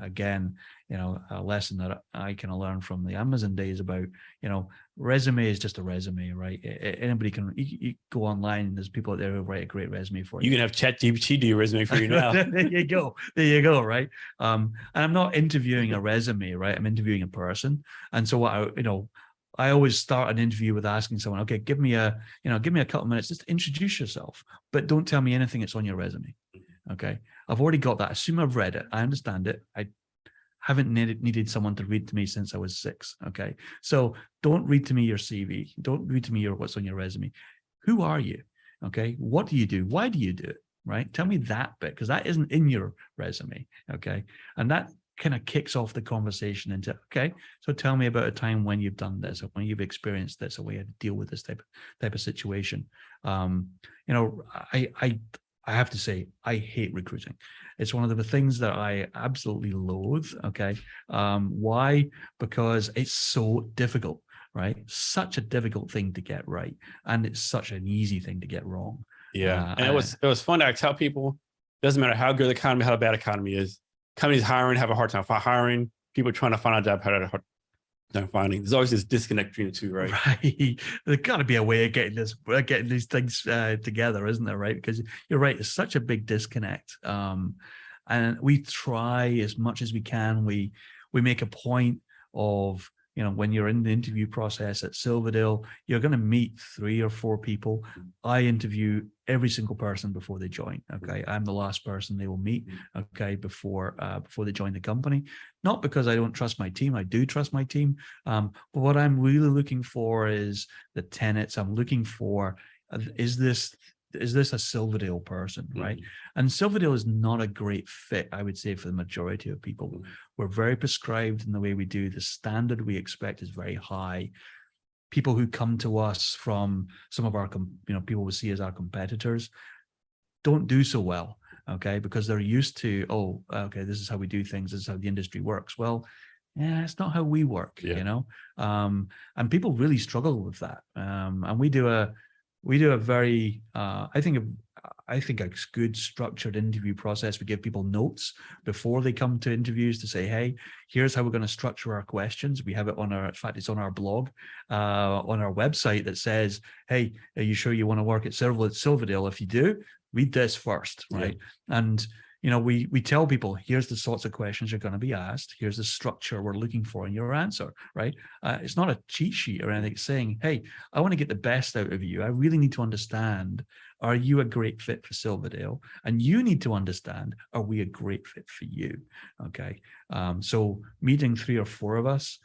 again, a lesson that I kind of learned from the Amazon days about, resume is just a resume, right? Anybody can, you go online and there's people out there who write a great resume for you. You can have ChatGPT do your resume for you now. There you go, right? And I'm not interviewing a resume, right? I'm interviewing a person. And so I always start an interview with asking someone, okay, give me a couple of minutes, just introduce yourself, but don't tell me anything that's on your resume. Okay. I've already got that. Assume I've read it. I understand it. I haven't needed someone to read to me since I was 6. Okay. So don't read to me your CV. Don't read to me what's on your resume. Who are you? Okay. What do you do? Why do you do it? Right. Tell me that bit, because that isn't in your resume. Okay. And that kind of kicks off the conversation into, okay, so tell me about a time when you've done this, or when you've experienced this, or when you had to deal with this type of situation. I have to say, I hate recruiting. It's one of the things that I absolutely loathe, okay? Why? Because it's so difficult, right? Such a difficult thing to get right. And it's such an easy thing to get wrong. Yeah. And it was fun to tell people, doesn't matter how good the economy, how bad the economy is, companies hiring have a hard time hiring. People trying to find a job have a hard time finding. There's always this disconnect between the two, right? Right. There's got to be a way of getting these things together, isn't there? Right? Because you're right. It's such a big disconnect. And we try as much as we can. We make a point of, when you're in the interview process at Silverdale, you're going to meet 3 or 4 people. I interview every single person before they join. Okay, I'm the last person they will meet. Okay, before they join the company. Not because I don't trust my team. I do trust my team. But what I'm really looking for is the tenets. I'm looking for, is this a Silverdale person, right? And Silverdale is not a great fit, I would say, for the majority of people. We're very prescribed in the way we do. The standard we expect is very high. People who come to us from some of our, people we see as our competitors, don't do so well, okay? Because they're used to, this is how we do things. This is how the industry works. Well, yeah, it's not how we work, and people really struggle with that. And we do a very, I I think a good structured interview process. We give people notes before they come to interviews to say, hey, here's how we're going to structure our questions. We have it on in fact, it's on our blog, on our website that says, hey, are you sure you want to work at Silverdale? If you do, read this first, right? Yeah. And we tell people, here's the sorts of questions you're going to be asked. Here's the structure we're looking for in your answer, right? It's not a cheat sheet or anything. It's saying, hey, I want to get the best out of you. I really need to understand, are you a great fit for Silverdale? And you need to understand, are we a great fit for you? Okay. So meeting 3 or 4 of us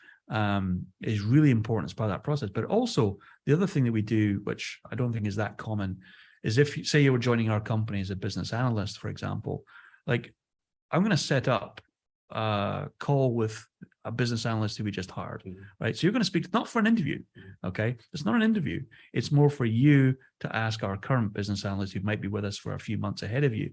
is really important as part of that process. But also the other thing that we do, which I don't think is that common, is if you say you were joining our company as a business analyst, for example, like I'm going to set up a call with a business analyst who we just hired, right? So you're going to speak, not for an interview, okay? It's not an interview. It's more for you to ask our current business analyst who might be with us for a few months ahead of you.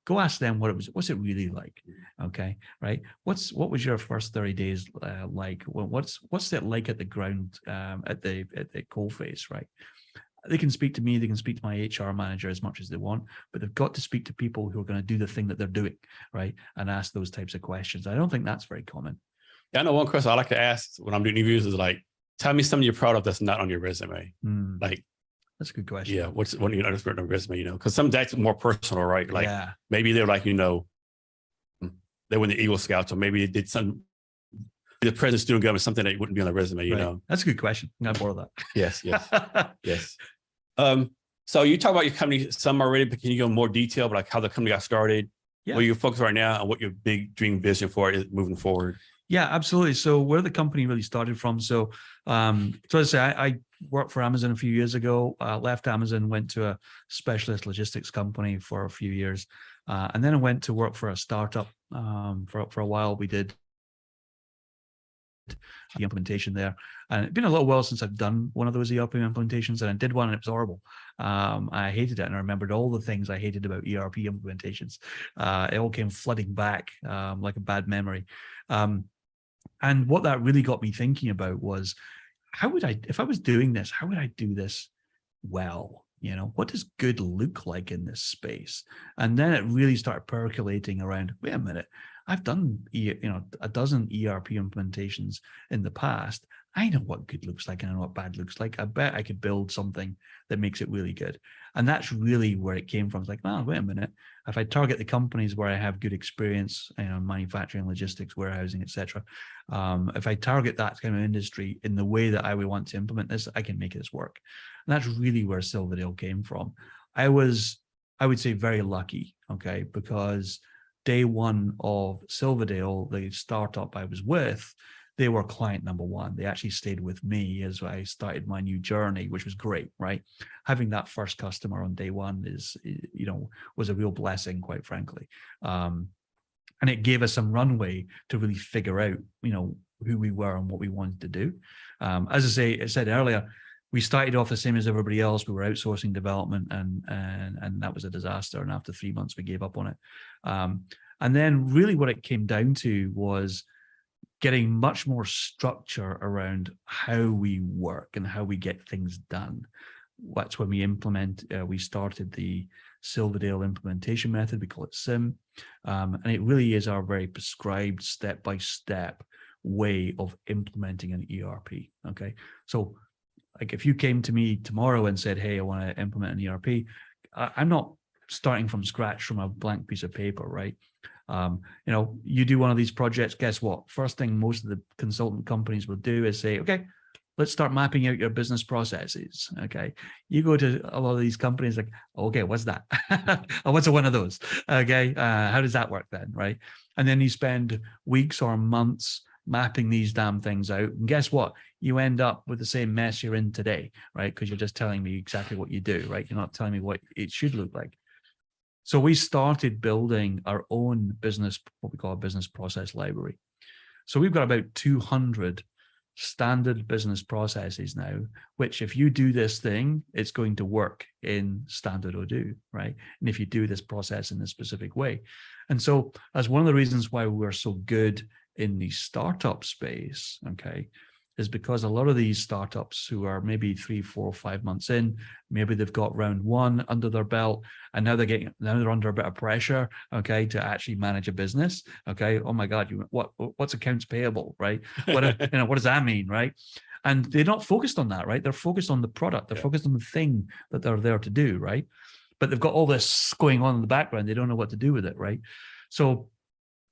Go ask them what's it really like, okay? Right? What was your first 30 days like? What's it like at the ground, at the coal face, right? They can speak to me, they can speak to my HR manager as much as they want, but they've got to speak to people who are going to do the thing that they're doing, right? And ask those types of questions. I don't think that's very common. Yeah, I know one question I like to ask when I'm doing interviews is like, tell me something you're proud of that's not on your resume. Like, that's a good question. Yeah, what you know, on the resume, because some that's more personal, right? Like maybe they're like, they were in the Eagle Scouts, or maybe they did the president student government, something that wouldn't be on the resume, you know. That's a good question. I'm more of that. Yes. Yes. So you talk about your company some already, but can you go in more detail about like how the company got started, where you're focused right now, and what your big dream vision for it is moving forward? Yeah, absolutely. So where the company really started from. So as I say, I worked for Amazon a few years ago, left Amazon, went to a specialist logistics company for a few years. And then I went to work for a startup for a while. We did the implementation there, and it's been a little while since I've done one of those ERP implementations, and I did one and it was horrible. I hated it, and I remembered all the things I hated about ERP implementations. It all came flooding back like a bad memory. And what that really got me thinking about was, if I was doing this, how would I do this well? What does good look like in this space? And then it really started percolating around, wait a minute, I've done, a dozen ERP implementations in the past. I know what good looks like and I know what bad looks like. I bet I could build something that makes it really good. And that's really where it came from. It's like, wait a minute. If I target the companies where I have good experience, manufacturing, logistics, warehousing, etc., if I target that kind of industry in the way that I would want to implement this, I can make this work. And that's really where Silverdale came from. I would say, very lucky, okay, because day one of Silverdale, the startup I was with, they were client number one. They actually stayed with me as I started my new journey, which was great, right? Having that first customer on day one was a real blessing, quite frankly. And it gave us some runway to really figure out, who we were and what we wanted to do. As I said earlier, we started off the same as everybody else. We were outsourcing development, and that was a disaster. And after 3 months, we gave up on it. And then really what it came down to was getting much more structure around how we work and how we get things done. That's when we started the Silverdale implementation method. We call it SIM. And it really is our very prescribed step-by-step way of implementing an ERP. Okay. So like if you came to me tomorrow and said, hey, I want to implement an ERP, I'm not starting from scratch from a blank piece of paper, right? You do one of these projects, guess what? First thing most of the consultant companies will do is say, okay, let's start mapping out your business processes. Okay. You go to a lot of these companies like, okay, what's that? What's one of those? Okay. How does that work then? Right. And then you spend weeks or months mapping these damn things out. And guess what? You end up with the same mess you're in today, right? Because you're just telling me exactly what you do, right? You're not telling me what it should look like. So we started building our own business, what we call a business process library. So we've got about 200 standard business processes now, which if you do this thing, it's going to work in standard Odoo, right? And if you do this process in a specific way. And so that's one of the reasons why we're so good in the startup space, okay, is because a lot of these startups who are maybe 3, 4, 5 months in, maybe they've got round one under their belt, and now they're under a bit of pressure, okay, to actually manage a business. Okay, oh my God, what's accounts payable, right? What does that mean, right? And they're not focused on that, right? They're focused on the product. They're focused on the thing that they're there to do, right? But they've got all this going on in the background. They don't know what to do with it, right? So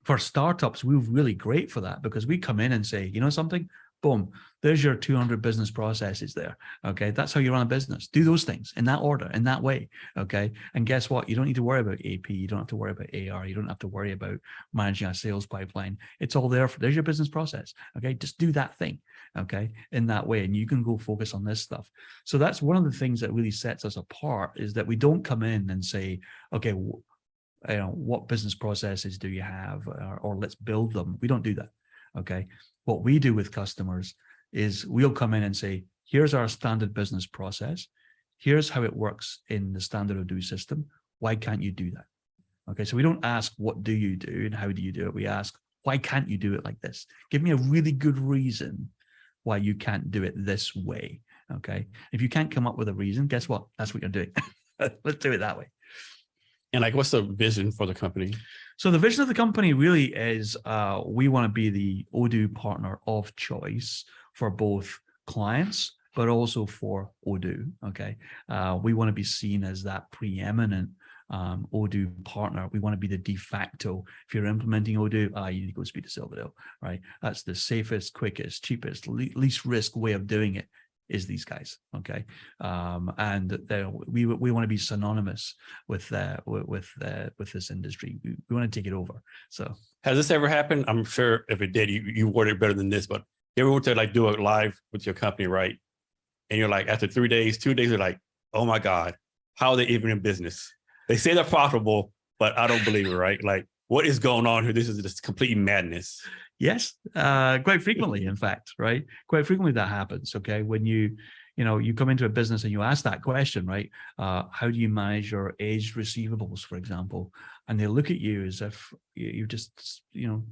for startups, we're really great for that, because we come in and say, you know something, boom, there's your 200 business processes there. Okay, that's how you run a business. Do those things in that order, in that way. Okay, and guess what? You don't need to worry about AP. You don't have to worry about AR. You don't have to worry about managing a sales pipeline. It's all there. There's your business process. Okay, just do that thing. Okay, in that way, and you can go focus on this stuff. So that's one of the things that really sets us apart, is that we don't come in and say, okay, what business processes do you have, or let's build them. We don't do that. Okay, what we do with customers is we'll come in and say, here's our standard business process. Here's how it works in the standard Odoo system. Why can't you do that? Okay, so we don't ask, what do you do and how do you do it? We ask, why can't you do it like this? Give me a really good reason why you can't do it this way. Okay, if you can't come up with a reason, guess what? That's what you're doing. Let's do it that way. And like, what's the vision for the company? So the vision of the company really is we want to be the Odoo partner of choice for both clients, but also for Odoo. Okay, we want to be seen as that preeminent Odoo partner. We want to be the de facto. If you're implementing Odoo, you need to go speak to Silverdale, right? That's the safest, quickest, cheapest, least risk way of doing it. Is these guys, okay? And we want to be synonymous with this industry. We want to take it over. So, has this ever happened? I'm sure if it did, you worded it better than this. But you ever went to like do it live with your company, right? And you're like, after 3 days, 2 days, you're like, oh my God, how are they even in business? They say they're profitable, but I don't believe it, right? Like, what is going on here? This is just complete madness. Yes, quite frequently, in fact, right? Quite frequently that happens, okay? When you come into a business and you ask that question, right? How do you manage your aged receivables, for example? And they look at you as if you just,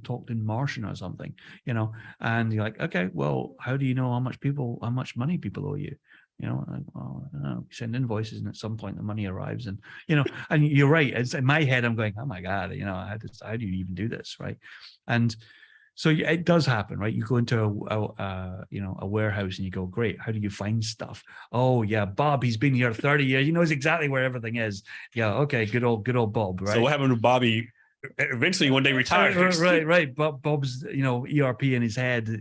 talked in Martian or something, and you're like, okay, well, how do you know how much money people owe you? Like, well, I don't know. You send invoices, and at some point the money arrives, and and you're right. It's in my head, I'm going, oh my God, how do you even do this, right? And so it does happen, right? You go into a warehouse and you go, great, how do you find stuff? Oh yeah, Bob, he's been here 30 years. He knows exactly where everything is. Yeah, okay, good old Bob, right? So what happened to Bobby? Eventually one day retired. Right. Bob's, ERP in his head,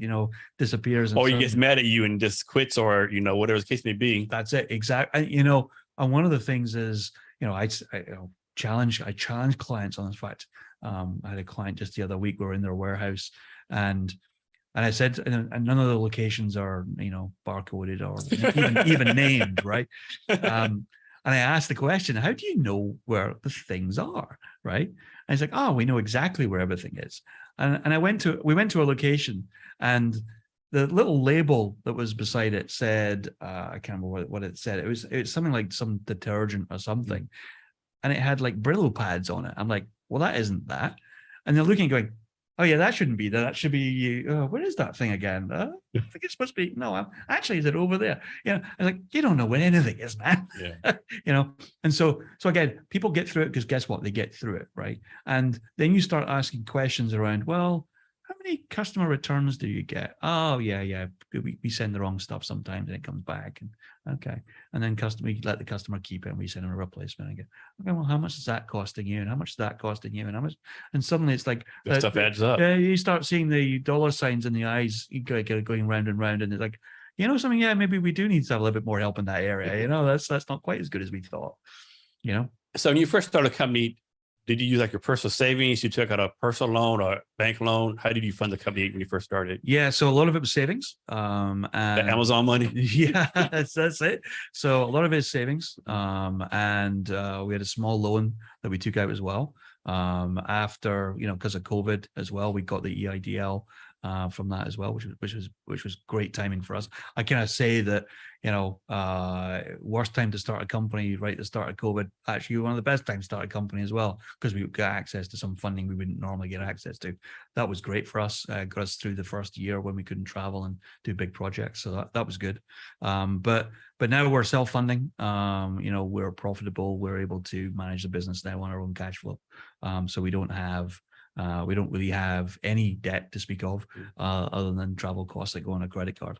disappears. Or he gets mad at you and just quits, or, whatever the case may be. That's it. Exactly. And one of the things is, I challenge clients on this fact. I had a client just the other week. We were in their warehouse, and I said, and none of the locations are, barcoded or even named, right? And I asked the question, how do you know where the things are, right? And he's like, oh, we know exactly where everything is. And we went to a location, and the little label that was beside it said, I can't remember what it said. It was something like some detergent or something. And it had like Brillo pads on it. I'm like, well, that isn't that. And they're looking, going, oh yeah, that shouldn't be that. That should be, where is that thing again? I think it's supposed to be, no, actually, is it over there? I'm like, you don't know where anything is, man. Yeah. And so again, people get through it because guess what? They get through it, right? And then you start asking questions around, well, how many customer returns do you get? Oh yeah. We send the wrong stuff sometimes and it comes back. And okay. And then we let the customer keep it and we send them a replacement again. Okay, well, how much is that costing you? And how much is that costing you? And how much? And suddenly it's like that stuff adds up. Yeah, you start seeing the dollar signs in the eyes going round and round, and it's like, something, yeah, maybe we do need to have a little bit more help in that area. That's not quite as good as we thought. So when you first started a company, did you use like your personal savings? You took out a personal loan or bank loan? How did you fund the company when you first started? Yeah, so a lot of it was savings. And the Amazon money? Yeah, that's it. So a lot of it is savings. And we had a small loan that we took out as well. After, because of COVID as well, we got the EIDL from that as well, which was great timing for us. I kind of say that, worst time to start a company right at the start of COVID, actually one of the best times to start a company as well, because we got access to some funding we wouldn't normally get access to. That was great for us, got us through the first year when we couldn't travel and do big projects. So that was good. But now we're self-funding. We're profitable. We're able to manage the business now on our own cash flow. So we don't really have any debt to speak of, other than travel costs that go on a credit card.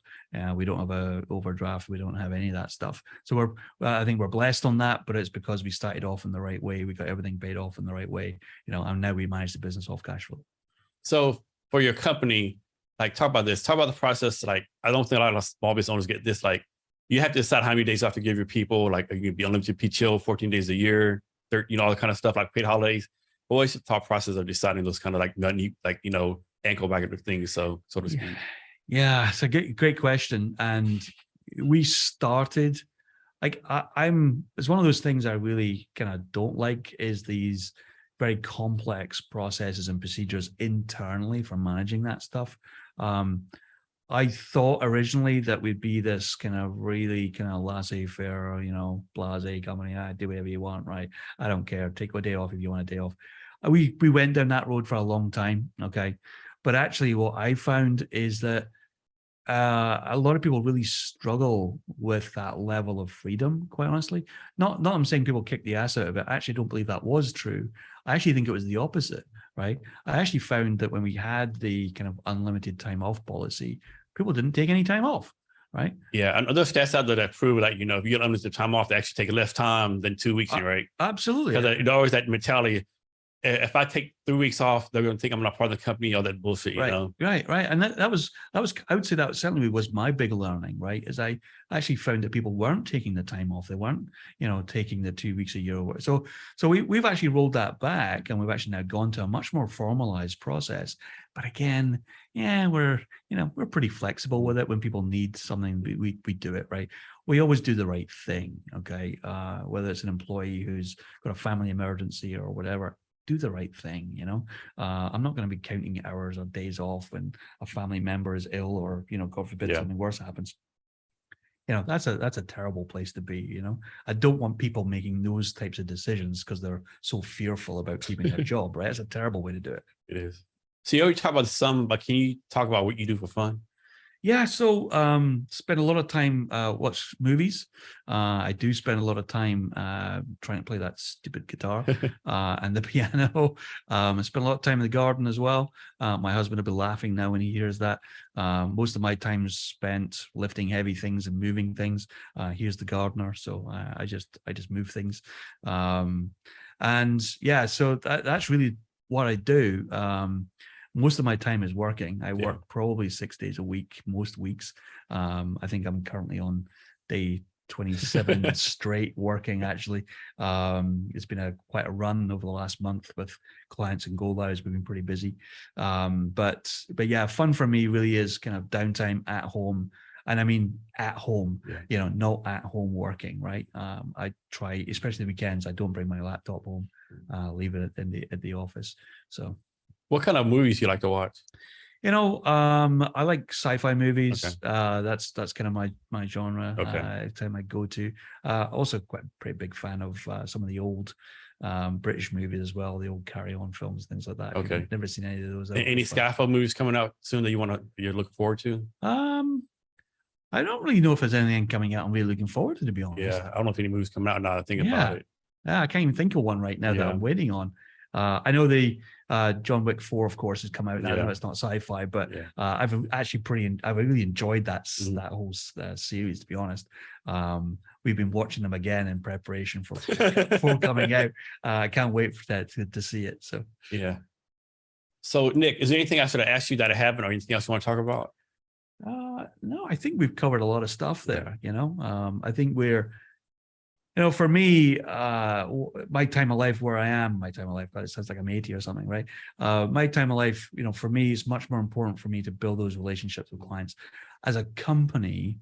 We don't have a overdraft. We don't have any of that stuff. So I think we're blessed on that, but it's because we started off in the right way. We got everything paid off in the right way, and now we manage the business off cash flow. So for your company, talk about this. Talk about the process. I don't think a lot of small business owners get this. You have to decide how many days you have to give your people. You can be unlimited PTO, 14 days a year, all that kind of stuff, paid holidays. Always the thought process of deciding those kind of ankle back things, so to speak. Yeah, it's a great question. And we started, it's one of those things I really kind of don't like, is these very complex processes and procedures internally for managing that stuff. I thought originally that we'd be this kind of really kind of laissez-faire, blasé company. Do whatever you want, right? I don't care. Take a day off if you want a day off. We went down that road for a long time, okay? But actually what I found is that a lot of people really struggle with that level of freedom, quite honestly. Not I'm saying people kick the ass out of it. I actually don't believe that was true. I actually think it was the opposite, right? I actually found that when we had the kind of unlimited time off policy, people didn't take any time off, right? Yeah, and there's stats out there that prove if you get unlimited time off, they actually take less time than 2 weeks, right? Absolutely. Because always that mentality, if I take 3 weeks off, they're going to think I'm not part of the company, all that bullshit, Right. And that was, I would say that certainly was my big learning, right? Is I actually found that people weren't taking the time off. They weren't, taking the 2 weeks a year. So we've actually rolled that back, and we've actually now gone to a much more formalized process. But again, yeah, we're pretty flexible with it. When people need something, we do it, right? We always do the right thing, okay? Whether it's an employee who's got a family emergency or whatever, do the right thing, I'm not going to be counting hours or days off when a family member is ill, or God forbid something worse happens. That's a terrible place to be. I don't want people making those types of decisions because they're so fearful about keeping their job, right? It's a terrible way to do it. It is. So you always talk about some, but can you talk about what you do for fun? Yeah, so spend a lot of time watch movies. I do spend a lot of time trying to play that stupid guitar and the piano. I spend a lot of time in the garden as well. My husband will be laughing now when he hears that. Most of my time is spent lifting heavy things and moving things. He's the gardener, so I just move things. And yeah, so that's really what I do. Most of my time is working. I work probably 6 days a week, most weeks. I think I'm currently on day 27 straight working, actually. It's been quite a run over the last month with clients and go lives. We've been pretty busy. But yeah, fun for me really is kind of downtime at home. And I mean at home, not at home working, right? I try, especially weekends, I don't bring my laptop home, leave it at the office. So. What kind of movies do you like to watch? I like sci-fi movies. Okay. That's kind of my genre. Okay. Time I go to. Also quite a pretty big fan of some of the old British movies as well, the old Carry On films, things like that. Okay. I've never seen any of those. Any Scaffold movies coming out soon that you're looking forward to? I don't really know if there's anything coming out I'm really looking forward to be honest. Yeah, I don't know if any movies coming out now. I think about it. Yeah, I can't even think of one right now that I'm waiting on. I know the John Wick 4, of course, has come out. I know it's not sci-fi, but I've really enjoyed that whole series, to be honest. We've been watching them again in preparation for coming out. I can't wait for that to see it. So yeah. So Nick, is there anything I should have asked you that I haven't, or anything else you want to talk about? No, I think we've covered a lot of stuff there. I think we're. For me, my time of life where I am, but it sounds like I'm 80 or something, right? My time of life, for me, is much more important for me to build those relationships with clients. As a company,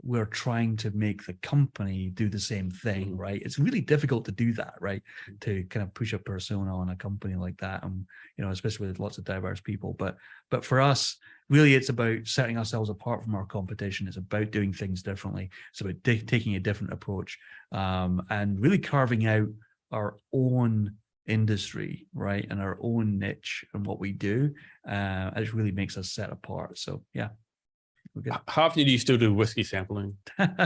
we're trying to make the company do the same thing, right? It's really difficult to do that, right? To kind of push a persona on a company like that, and especially with lots of diverse people. But for us, really, it's about setting ourselves apart from our competition. It's about doing things differently. It's about taking a different approach, and really carving out our own industry, right, and our own niche and what we do. It really makes us set apart. So yeah. How often do you still do whiskey sampling? Every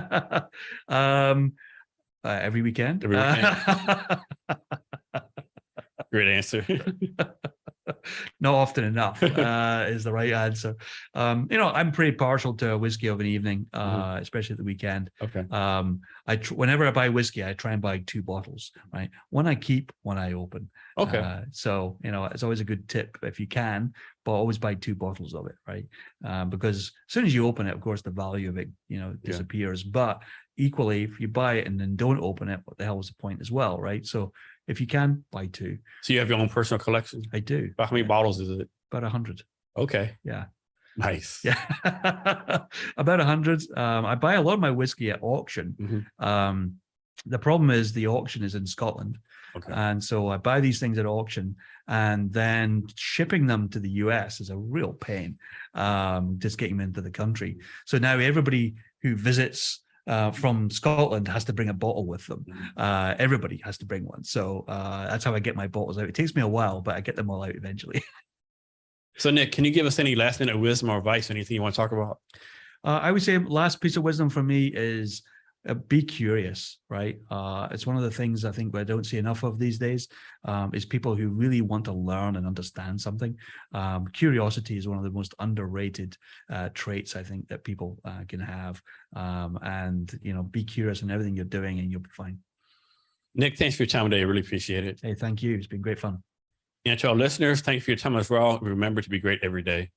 weekend. Every weekend. Great answer. Not often enough is the right answer. I'm pretty partial to a whiskey of an evening, especially at the weekend. Okay. Whenever I buy whiskey, I try and buy 2 bottles, right? One I keep, one I open. Okay. So it's always a good tip if you can, but always buy 2 bottles of it, right? Because as soon as you open it, of course, the value of it, disappears. But equally, if you buy it and then don't open it, what the hell was the point as well, right? So if you can, buy 2. So you have your own personal collection? I do. How many bottles is it? About 100. Okay. Yeah. Nice. Yeah. About 100. I buy a lot of my whiskey at auction. The problem is the auction is in Scotland. Okay. And so I buy these things at auction, and then shipping them to the US is a real pain, just getting them into the country. So now everybody who visits from Scotland has to bring a bottle with them. Everybody has to bring one. So that's how I get my bottles out. It takes me a while, but I get them all out eventually. So Nick, can you give us any last minute wisdom or advice, anything you want to talk about? I would say last piece of wisdom for me is be curious, right? It's one of the things I think I don't see enough of these days, is people who really want to learn and understand something. Curiosity is one of the most underrated traits I think that people can have. And be curious in everything you're doing and you'll be fine. Nick, thanks for your time today. I really appreciate it. Hey, thank you. It's been great fun. And to our listeners, thank you for your time as well. Remember to be great every day.